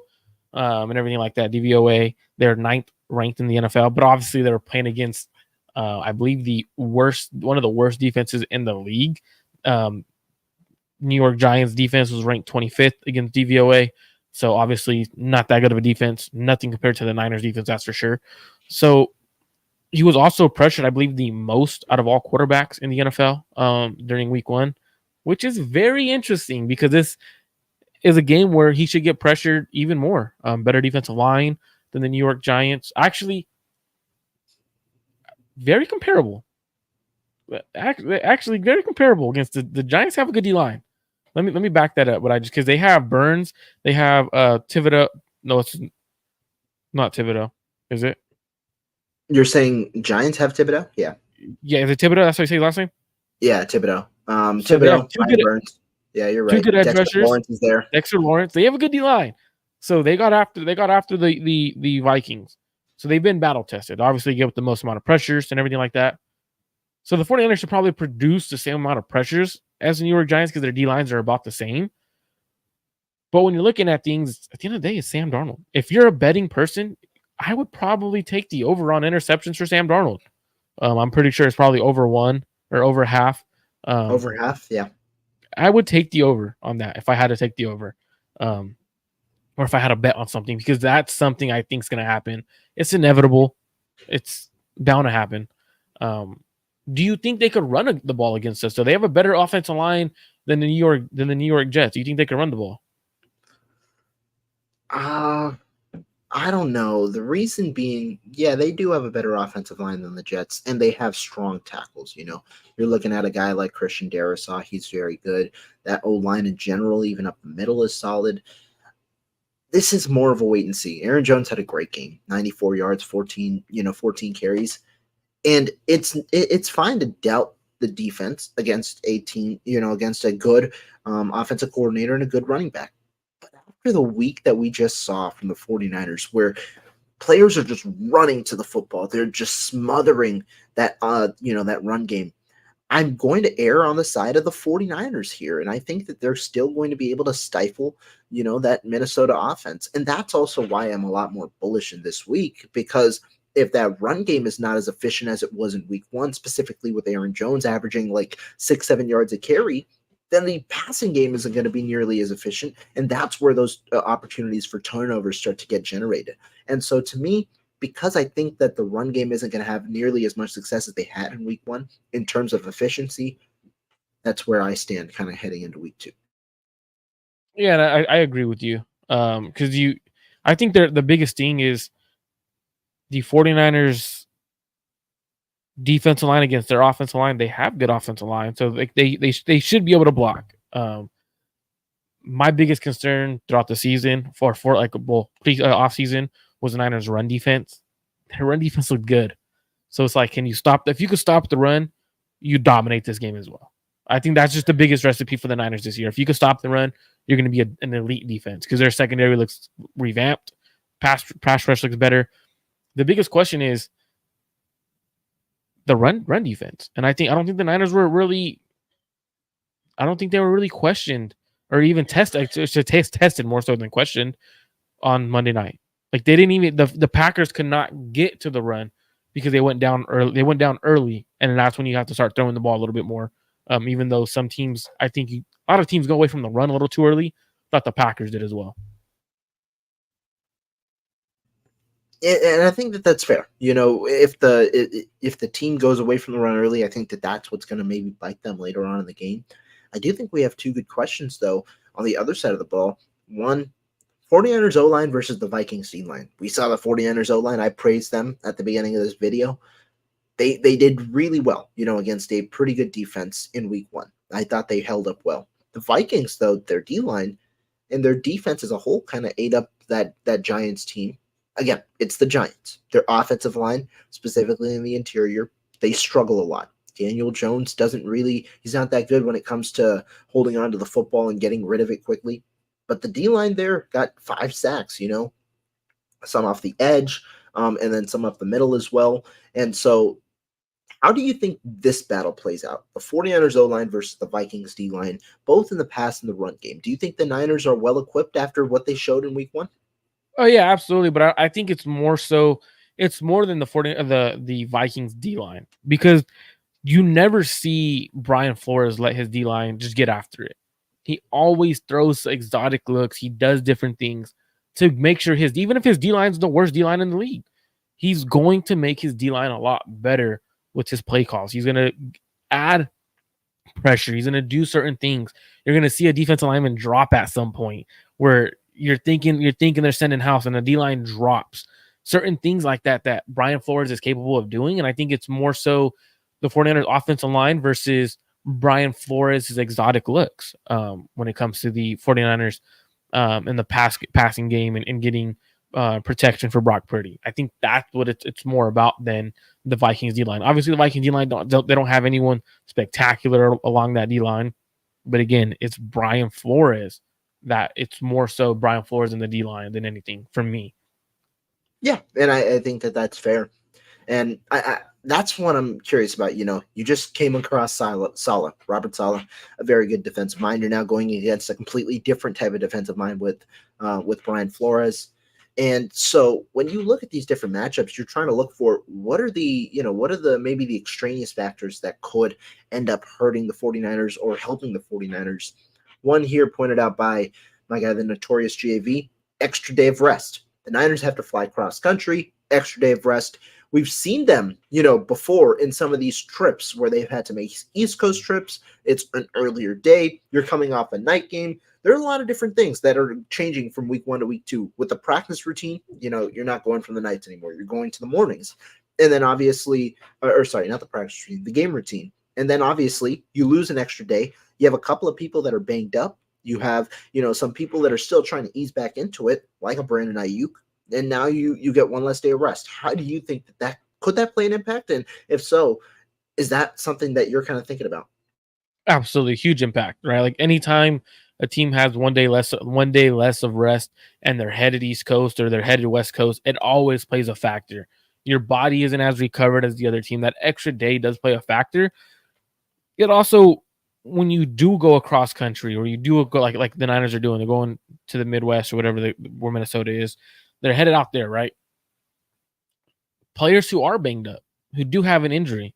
and everything like that. DVOA, they're 9th ranked in the NFL, but obviously they were playing against I believe one of the worst defenses in the league. New York Giants defense was ranked 25th against DVOA. So obviously not that good of a defense, nothing compared to the Niners defense, that's for sure. So he was also pressured, I believe, the most out of all quarterbacks in the NFL during week one, which is very interesting because this is a game where he should get pressured even more. Better defensive line than the New York Giants. Actually, very comparable. Actually, very comparable against the Giants. Have a good D line. Let me back that up. Because they have Burns, they have Thibodeau. No, it's not Thibodeau, is it? You're saying Giants have Thibodeau? Yeah. Yeah, is it Thibodeau? That's what you say last name? Yeah, Thibodeau. Thibodeau, Burns. Yeah, you're right. Two good edge Dexter rushers. Lawrence is there. Dexter Lawrence. They have a good D line. So they got after the Vikings. So they've been battle tested. Obviously, you get the most amount of pressures and everything like that. So the 49ers should probably produce the same amount of pressures as the New York Giants because their D lines are about the same. But when you're looking at things, at the end of the day, it's Sam Darnold. If you're a betting person, I would probably take the over on interceptions for Sam Darnold. I'm pretty sure it's probably over one or over half. Over half, yeah. I would take the over on that if I had to take the over. Or if I had a bet on something, because that's something I think is going to happen. It's inevitable. It's bound to happen. Do you think they could run the ball against us? So they have a better offensive line than the New York Jets. Do you think they can run the ball? I don't know. The reason being, yeah, they do have a better offensive line than the Jets, and they have strong tackles. You're looking at a guy like Christian Darrisaw. He's very good. That O-line in general, even up the middle, is solid. This is more of a wait and see. Aaron Jones had a great game, 94 yards, 14 carries. And it's fine to doubt the defense against a team, against a good offensive coordinator and a good running back. But after the week that we just saw from the 49ers, where players are just running to the football, they're just smothering that, that run game. I'm going to err on the side of the 49ers here. And I think that they're still going to be able to stifle, that Minnesota offense. And that's also why I'm a lot more bullish in this week, because if that run game is not as efficient as it was in week one, specifically with Aaron Jones averaging like 6, 7 yards a carry, then the passing game isn't going to be nearly as efficient. And that's where those opportunities for turnovers start to get generated. And so to me, because I think that the run game isn't going to have nearly as much success as they had in week one in terms of efficiency, that's where I stand kind of heading into week two. Yeah, and I agree with you. Because I think the biggest thing is the 49ers defensive line against their offensive line. They have good offensive line, so like they should be able to block. My biggest concern throughout the season for off season was the Niners' run defense. Their run defense looked good, so it's like, can you stop? If you could stop the run, you dominate this game as well. I think that's just the biggest recipe for the Niners this year. If you could stop the run, you're going to be an elite defense because their secondary looks revamped. Pass rush looks better. The biggest question is the run defense, and I don't think the Niners were really. I don't think they were really questioned or even tested. Tested more so than questioned on Monday night. Like they didn't even the Packers could not get to the run because they went down early. They went down early, and that's when you have to start throwing the ball a little bit more. Even though some teams, I think a lot of teams go away from the run a little too early. Thought the Packers did as well. And I think that that's fair. If the team goes away from the run early, I think that that's what's going to maybe bite them later on in the game. I do think we have two good questions, though, on the other side of the ball. One, 49ers O-line versus the Vikings D-line. We saw the 49ers O-line. I praised them at the beginning of this video. They did really well, against a pretty good defense in week one. I thought they held up well. The Vikings, though, their D-line and their defense as a whole kind of ate up that Giants team. Again, it's the Giants. Their offensive line, specifically in the interior, they struggle a lot. Daniel Jones he's not that good when it comes to holding on to the football and getting rid of it quickly. But the D-line there got 5 sacks, some off the edge, and then some up the middle as well. And so how do you think this battle plays out? The 49ers O-line versus the Vikings D-line, both in the pass and the run game. Do you think the Niners are well equipped after what they showed in week one? Oh yeah, absolutely. But I think it's more so. It's more than the Vikings D line because you never see Brian Flores let his D line just get after it. He always throws exotic looks. He does different things to make sure even if his D line's the worst D line in the league, he's going to make his D line a lot better with his play calls. He's going to add pressure. He's going to do certain things. You're going to see a defensive lineman drop at some point where you're thinking they're sending house and the D line drops. Certain things like that Brian Flores is capable of doing. And I think it's more so the 49ers offensive line versus Brian Flores' exotic looks when it comes to the 49ers in the passing game and getting protection for Brock Purdy. I think that's what it's more about than the Vikings D-line. Obviously, the Vikings D-line don't have anyone spectacular along that D-line. But again, it's Brian Flores that it's more so Brian Flores in the D-line than anything for me. Yeah, and I think that that's fair. And I that's what I'm curious about. You just came across Robert Saleh, a very good defensive mind. You're now going against a completely different type of defensive mind with Brian Flores. And so when you look at these different matchups, you're trying to look for what are the maybe the extraneous factors that could end up hurting the 49ers or helping the 49ers. One here pointed out by my guy, the notorious GAV, extra day of rest. The Niners have to fly cross country, extra day of rest. We've seen them, before in some of these trips where they've had to make East Coast trips. It's an earlier day. You're coming off a night game. There are a lot of different things that are changing from week one to week two. With the practice routine, you're not going from the nights anymore. You're going to the mornings. And then obviously, not the practice routine, the game routine. And then obviously you lose an extra day. You have a couple of people that are banged up. You have, some people that are still trying to ease back into it, like a Brandon Ayuk. And now you get one less day of rest. How do you think that could that play an impact? And if so, is that something that you're kind of thinking about? Absolutely huge impact, right? Like anytime a team has one day less of rest and they're headed East Coast or they're headed West Coast, it always plays a factor. Your body isn't as recovered as the other team. That extra day does play a factor. it also, when you do go across country or you do go like the Niners are doing, they're going to the Midwest or whatever where Minnesota is, they're headed out there, right? Players who are banged up, who do have an injury,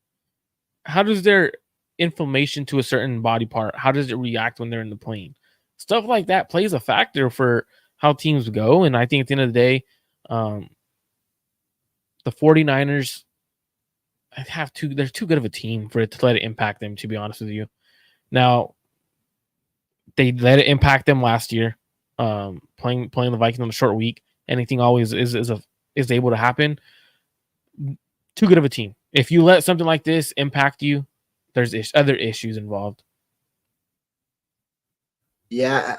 how does their inflammation to a certain body part, how does it react when they're in the plane? Stuff like that plays a factor for how teams go. And I think at the end of the day, the 49ers they're too good of a team for it to let it impact them, to be honest with you. Now, they let it impact them last year, playing the Vikings on a short week. Anything always is able to happen. Too good of a team. If you let something like this impact you, there's other issues involved. Yeah,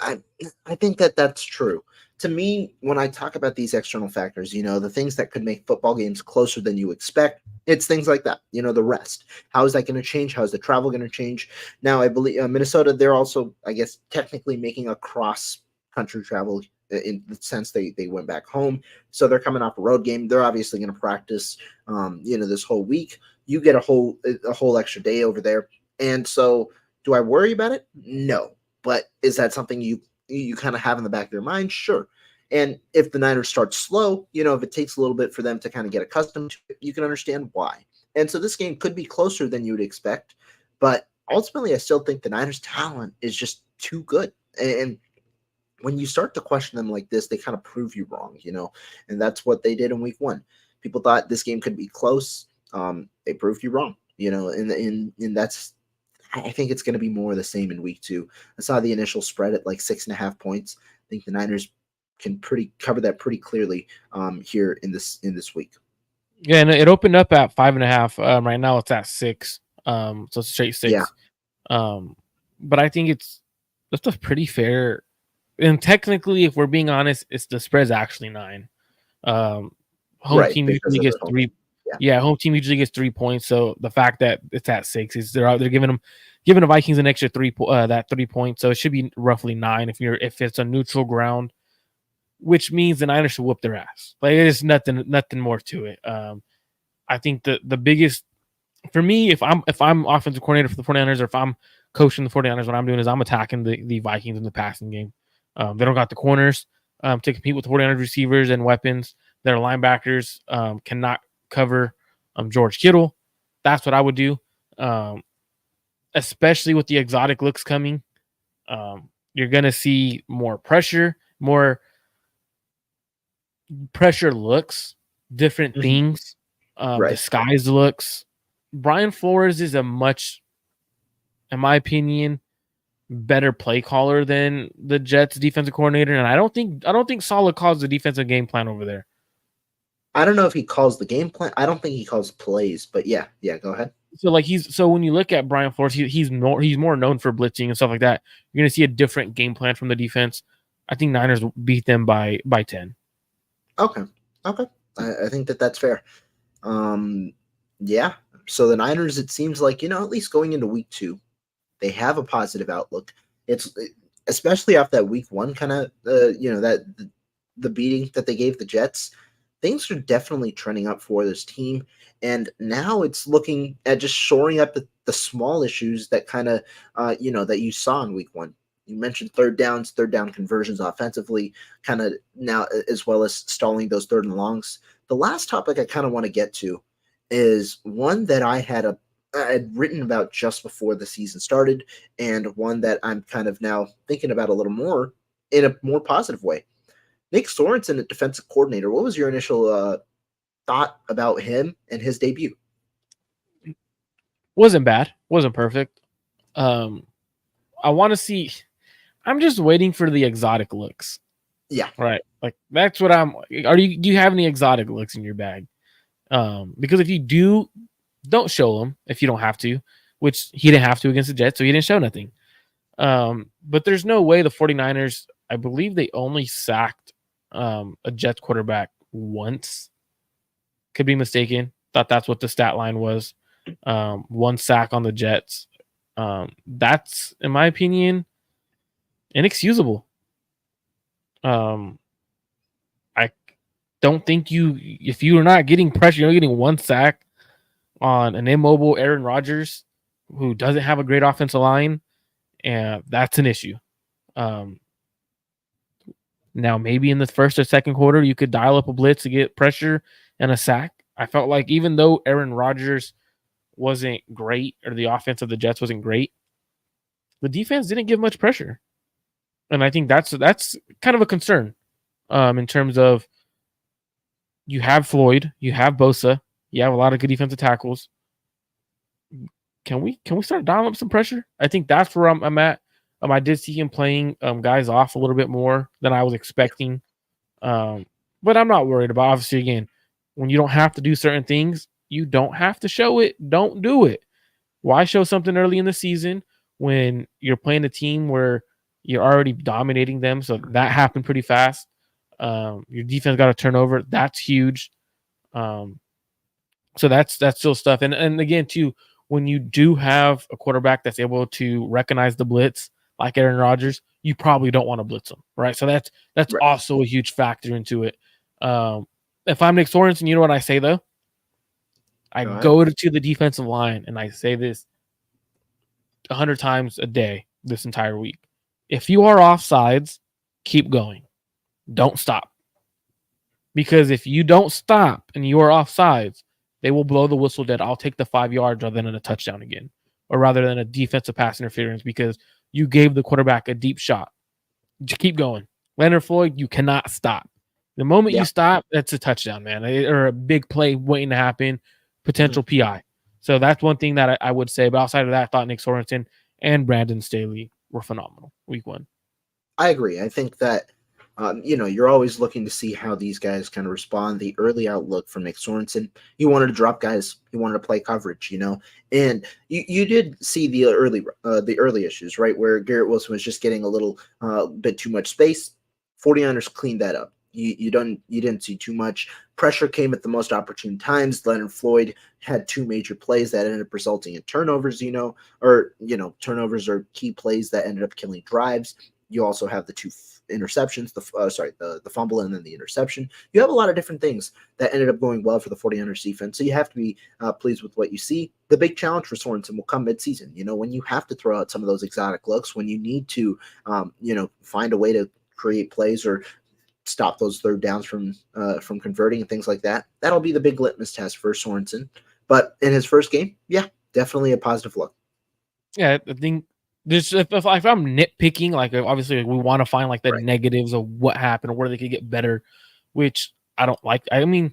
I think that that's true. To me, when I talk about these external factors, the things that could make football games closer than you expect, it's things like that. The rest. How is that going to change? How is the travel going to change? Now, I believe Minnesota, they're also, I guess, technically making a cross-country travel in the sense they went back home. So they're coming off a road game. They're obviously going to practice, this whole week. You get a whole extra day over there. And so do I worry about it? No. But is that something you kind of have in the back of your mind? Sure. And if the Niners start slow, if it takes a little bit for them to kind of get accustomed to it, you can understand why. And so this game could be closer than you would expect. But ultimately, I still think the Niners' talent is just too good. And when you start to question them like this, they kind of prove you wrong, and that's what they did in week 1. People thought this game could be close. They proved you wrong, and that's, I think it's going to be more of the same in week 2. I saw the initial spread at like 6.5 points. I think the Niners can cover that pretty clearly here in this week. Yeah, and it opened up at 5.5. Right now it's at 6. So it's straight 6. Yeah. But I think that's a pretty fair. And technically, if we're being honest, it's the spread's actually 9. Home team usually gets 3. Yeah, home team usually gets 3 points. So the fact that it's at 6 is they're giving the Vikings an extra 3 points. So it should be roughly 9 if it's a neutral ground, which means the Niners should whoop their ass. Like, there's nothing more to it. I think the biggest for me, if I'm offensive coordinator for the 49ers, or if I'm coaching the 49ers, what I'm doing is I'm attacking the Vikings in the passing game. They don't got the corners to compete with the 49ers receivers and weapons. Their linebackers cannot cover George Kittle. That's what I would do, especially with the exotic looks coming. You're going to see more pressure looks, different things, disguised looks. Brian Flores is a much, in my opinion, better play caller than the Jets defensive coordinator, and I don't think Saleh calls the defensive game plan over there. I don't know if he calls the game plan. I don't think he calls plays, but yeah, go ahead. So when you look at Brian Flores, he's more known for blitzing and stuff like that. You're going to see a different game plan from the defense. I think Niners beat them by 10. Okay. I think that's fair. Yeah. So the Niners, it seems like, at least going into week 2, they have a positive outlook. It's especially off that week 1 kind of, that the beating that they gave the Jets. Things are definitely trending up for this team. And now it's looking at just shoring up the small issues that kind of, that you saw in week 1. You mentioned third down conversions offensively, kind of now, as well as stalling those third and longs. The last topic I kind of want to get to is one that I had written about just before the season started, and one that I'm kind of now thinking about a little more in a more positive way. Nick Sorensen, a defensive coordinator. What was your initial thought about him and his debut? Wasn't bad. Wasn't perfect. I want to see. I'm just waiting for the exotic looks. Yeah. Right. Like, that's what do you have any exotic looks in your bag? Because if you do, don't show them if you don't have to, which he didn't have to against the Jets, so he didn't show nothing. But there's no way the 49ers, I believe they only sacked a Jets quarterback once. Could be mistaken. Thought that's what the stat line was. 1 sack on the Jets. That's, in my opinion, inexcusable. I don't think if you are not getting pressure, you're getting 1 sack on an immobile Aaron Rodgers who doesn't have a great offensive line, and that's an issue. Now, maybe in the first or second quarter, you could dial up a blitz to get pressure and a sack. I felt like even though Aaron Rodgers wasn't great, or the offense of the Jets wasn't great, the defense didn't give much pressure. And I think that's kind of a concern in terms of you have Floyd, you have Bosa, you have a lot of good defensive tackles. Can we start dialing up some pressure? I think that's where I'm at. I did see him playing guys off a little bit more than I was expecting. But I'm not worried about, obviously, again, when you don't have to do certain things, you don't have to show it. Don't do it. Why show something early in the season when you're playing a team where you're already dominating them? So that happened pretty fast. Your defense got a turnover. That's huge. So that's still stuff. And again, too, when you do have a quarterback that's able to recognize the blitz, like Aaron Rodgers, you probably don't want to blitz him, right? So that's right. Also a huge factor into it. If I'm Nick Sorensen, you know what I say though? I go to the defensive line and I say this 100 times a day this entire week. If you are offsides, keep going. Don't stop. Because if you don't stop and you are offsides, they will blow the whistle dead. I'll take the 5 yards rather than a touchdown again, or rather than a defensive pass interference, because you gave the quarterback a deep shot. Just keep going. Leonard Floyd, you cannot stop. The moment you stop, that's a touchdown, man, or a big play waiting to happen, potential PI. So that's one thing that I would say. But outside of that, I thought Nick Sorensen and Brandon Staley were phenomenal week one. I agree. I think that, you're always looking to see how these guys kind of respond. The early outlook from Nick Sorensen, he wanted to drop guys. He wanted to play coverage, and you did see the early issues, right, where Garrett Wilson was just getting a little bit too much space. 49ers cleaned that up. You didn't see too much pressure. Came at the most opportune times. Leonard Floyd had 2 major plays that ended up resulting in turnovers. Turnovers are key plays that ended up killing drives. You also have the 2 interceptions, the fumble and then the interception. You have a lot of different things that ended up going well for the 49ers defense. So you have to be pleased with what you see. The big challenge for Sorensen will come midseason. When you have to throw out some of those exotic looks, when you need to, find a way to create plays or stop those third downs from converting and things like that. That'll be the big litmus test for Sorensen. But in his first game, definitely a positive look. Yeah, I think this. If I'm nitpicking, like obviously we want to find like the negatives of what happened or where they could get better, which I don't like. I mean,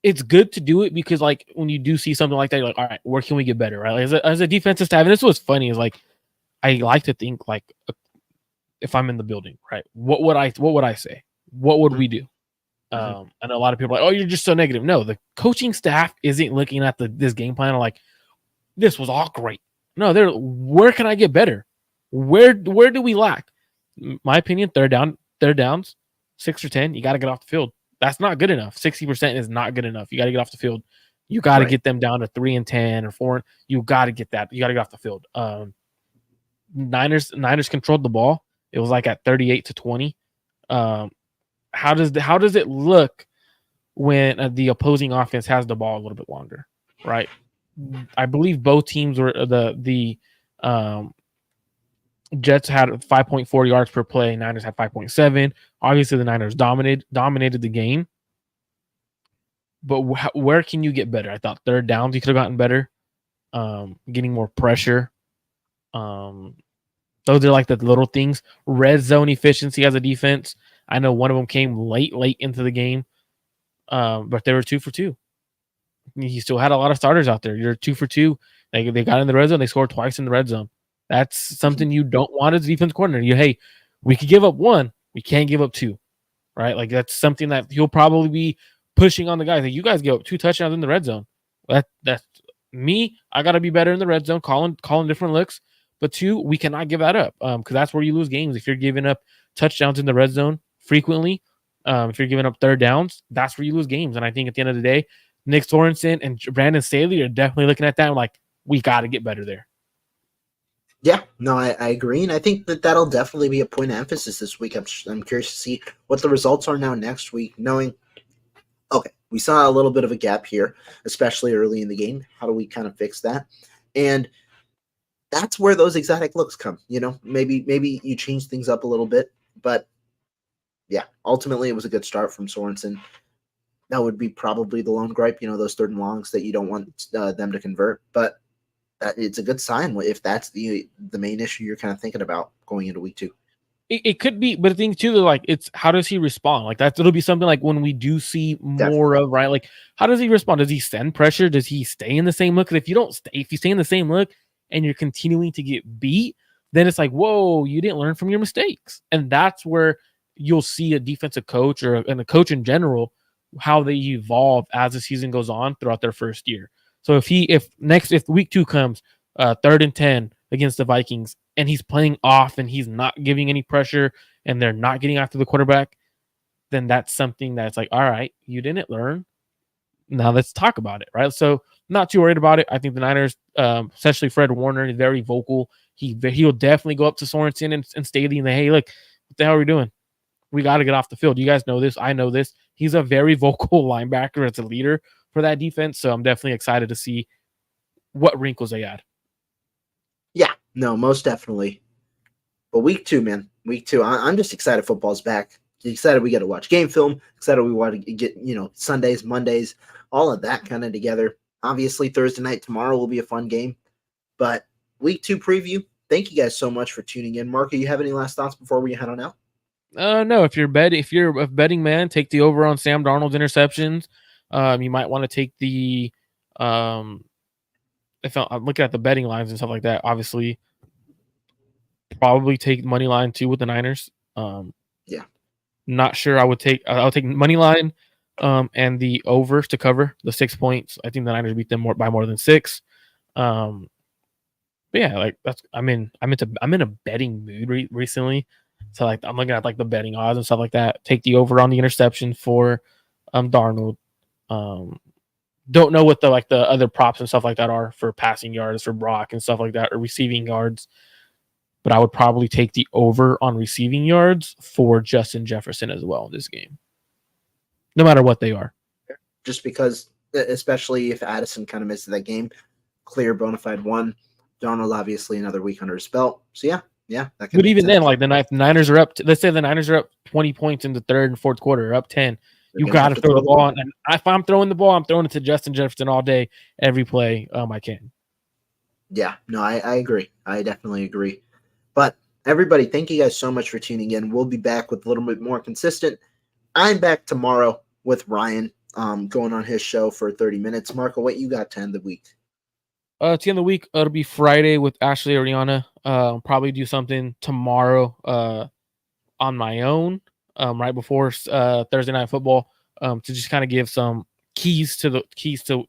it's good to do it because like when you do see something like that, you're like, all right, where can we get better, right? Like, as a defensive staff, and this was funny is like I like to think like, if I'm in the building, right, what would I say? What would we do? I know a lot of people are like, oh, you're just so negative. No, the coaching staff isn't looking at this game plan like this was all great. No, where can I get better? Where do we lack? My opinion, third downs, 6 or 10, you got to get off the field. That's not good enough. 60% is not good enough. You got to get off the field. You got to get them down to 3 and 10 or 4. You got to get that. You got to get off the field. Niners controlled the ball. It was like at 38-20. How does it look when the opposing offense has the ball a little bit longer, right? I believe both teams were the Jets had 5.4 yards per play. Niners had 5.7. Obviously, the Niners dominated the game. But where can you get better? I thought third downs you could have gotten better, getting more pressure. Those are like the little things. Red zone efficiency as a defense. I know one of them came late into the game, but they were 2 for 2. You still had a lot of starters out there. You're 2 for 2. They got in the red zone. They scored twice in the red zone. That's something you don't want as a defense coordinator. Hey, we could give up 1. We can't give up 2, right? Like that's something that he'll probably be pushing on the guys. Like, you guys give up 2 touchdowns in the red zone. That's me. I got to be better in the red zone, calling different looks. But 2, we cannot give that up because that's where you lose games. If you're giving up touchdowns in the red zone frequently, if you're giving up third downs, that's where you lose games. And I think at the end of the day, Nick Sorensen and Brandon Staley are definitely looking at that and like, we got to get better there. Yeah, no, I agree. And I think that'll definitely be a point of emphasis this week. I'm curious to see what the results are now next week, knowing, okay, we saw a little bit of a gap here, especially early in the game. How do we kind of fix that? And that's where those exotic looks come. Maybe you change things up a little bit, but yeah, ultimately it was a good start from Sorensen. That would be probably the lone gripe, those third and longs that you don't want them to convert. But it's a good sign if that's the main issue you're kind of thinking about going into week 2. It could be, but the thing too, like, it's how does he respond? Like, it'll be something like when we do see more of, right? Like, how does he respond? Does he send pressure? Does he stay in the same look? Because if you stay in the same look and you're continuing to get beat, then it's like, whoa, you didn't learn from your mistakes. And that's where you'll see a defensive coach and a coach in general, how they evolve as the season goes on throughout their first year. So if week 2 comes, 3rd and 10 against the Vikings, and he's playing off and he's not giving any pressure and they're not getting after the quarterback, then that's something that's like, all right, you didn't learn. Now let's talk about it, right? So not too worried about it. I think the Niners, especially Fred Warner, is very vocal. He'll definitely go up to Sorensen and Staley and say, hey, look, what the hell are we doing? We got to get off the field. You guys know this. I know this. He's a very vocal linebacker as a leader for that defense. So I'm definitely excited to see what wrinkles they add. Yeah, no, most definitely. But week 2, man, week 2, I'm just excited football's back. Excited we get to watch game film. Excited we want to get, Sundays, Mondays, all of that kind of together. Obviously, Thursday night tomorrow will be a fun game. But week 2 preview, thank you guys so much for tuning in. Marco, you have any last thoughts before we head on out? No, if you're a betting man, take the over on Sam Darnold's interceptions. You might want to take the if I'm looking at the betting lines and stuff like that, obviously probably take money line too with the Niners. Yeah. Not sure. I'll take money line and the overs to cover the 6 points. I think the Niners beat them by more than 6. But yeah, like I'm in a betting mood recently. So like I'm looking at like the betting odds and stuff like that. Take the over on the interception for Darnold. Don't know what the other props and stuff like that are for passing yards for Brock and stuff like that, or receiving yards. But I would probably take the over on receiving yards for Justin Jefferson as well in this game, no matter what they are. Just because, especially if Addison kind of misses that game, clear bona fide one. Darnold obviously another week under his belt. So yeah. But even then, like the Niners are up. Let's say the Niners are up 20 points in the 3rd and 4th quarter, up 10. You got to throw the ball. And if I'm throwing the ball, I'm throwing it to Justin Jefferson all day, every play I can. Yeah, no, I agree. I definitely agree. But everybody, thank you guys so much for tuning in. We'll be back with a little bit more consistent. I'm back tomorrow with Ryan going on his show for 30 minutes. Marco, what you got to end the week? To the end of the week, it'll be Friday with Ashley Ariana. Probably do something tomorrow on my own. Right before Thursday Night Football, to just kind of give some keys to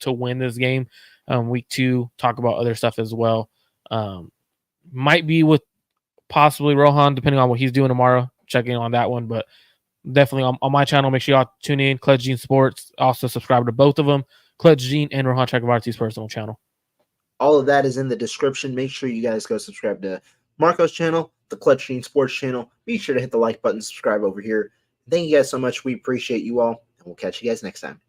win this game. Week 2, talk about other stuff as well. Might be with possibly Rohan, depending on what he's doing tomorrow. Checking on that one, but definitely on my channel. Make sure y'all tune in. Clutch Gene Sports. Also subscribe to both of them, Clutch Gene and Rohan Chakravarti's personal channel. All of that is in the description. Make sure you guys go subscribe to Marco's channel, the Clutch Gene Sports channel. Be sure to hit the like button, subscribe over here. Thank you guys so much. We appreciate you all, and we'll catch you guys next time.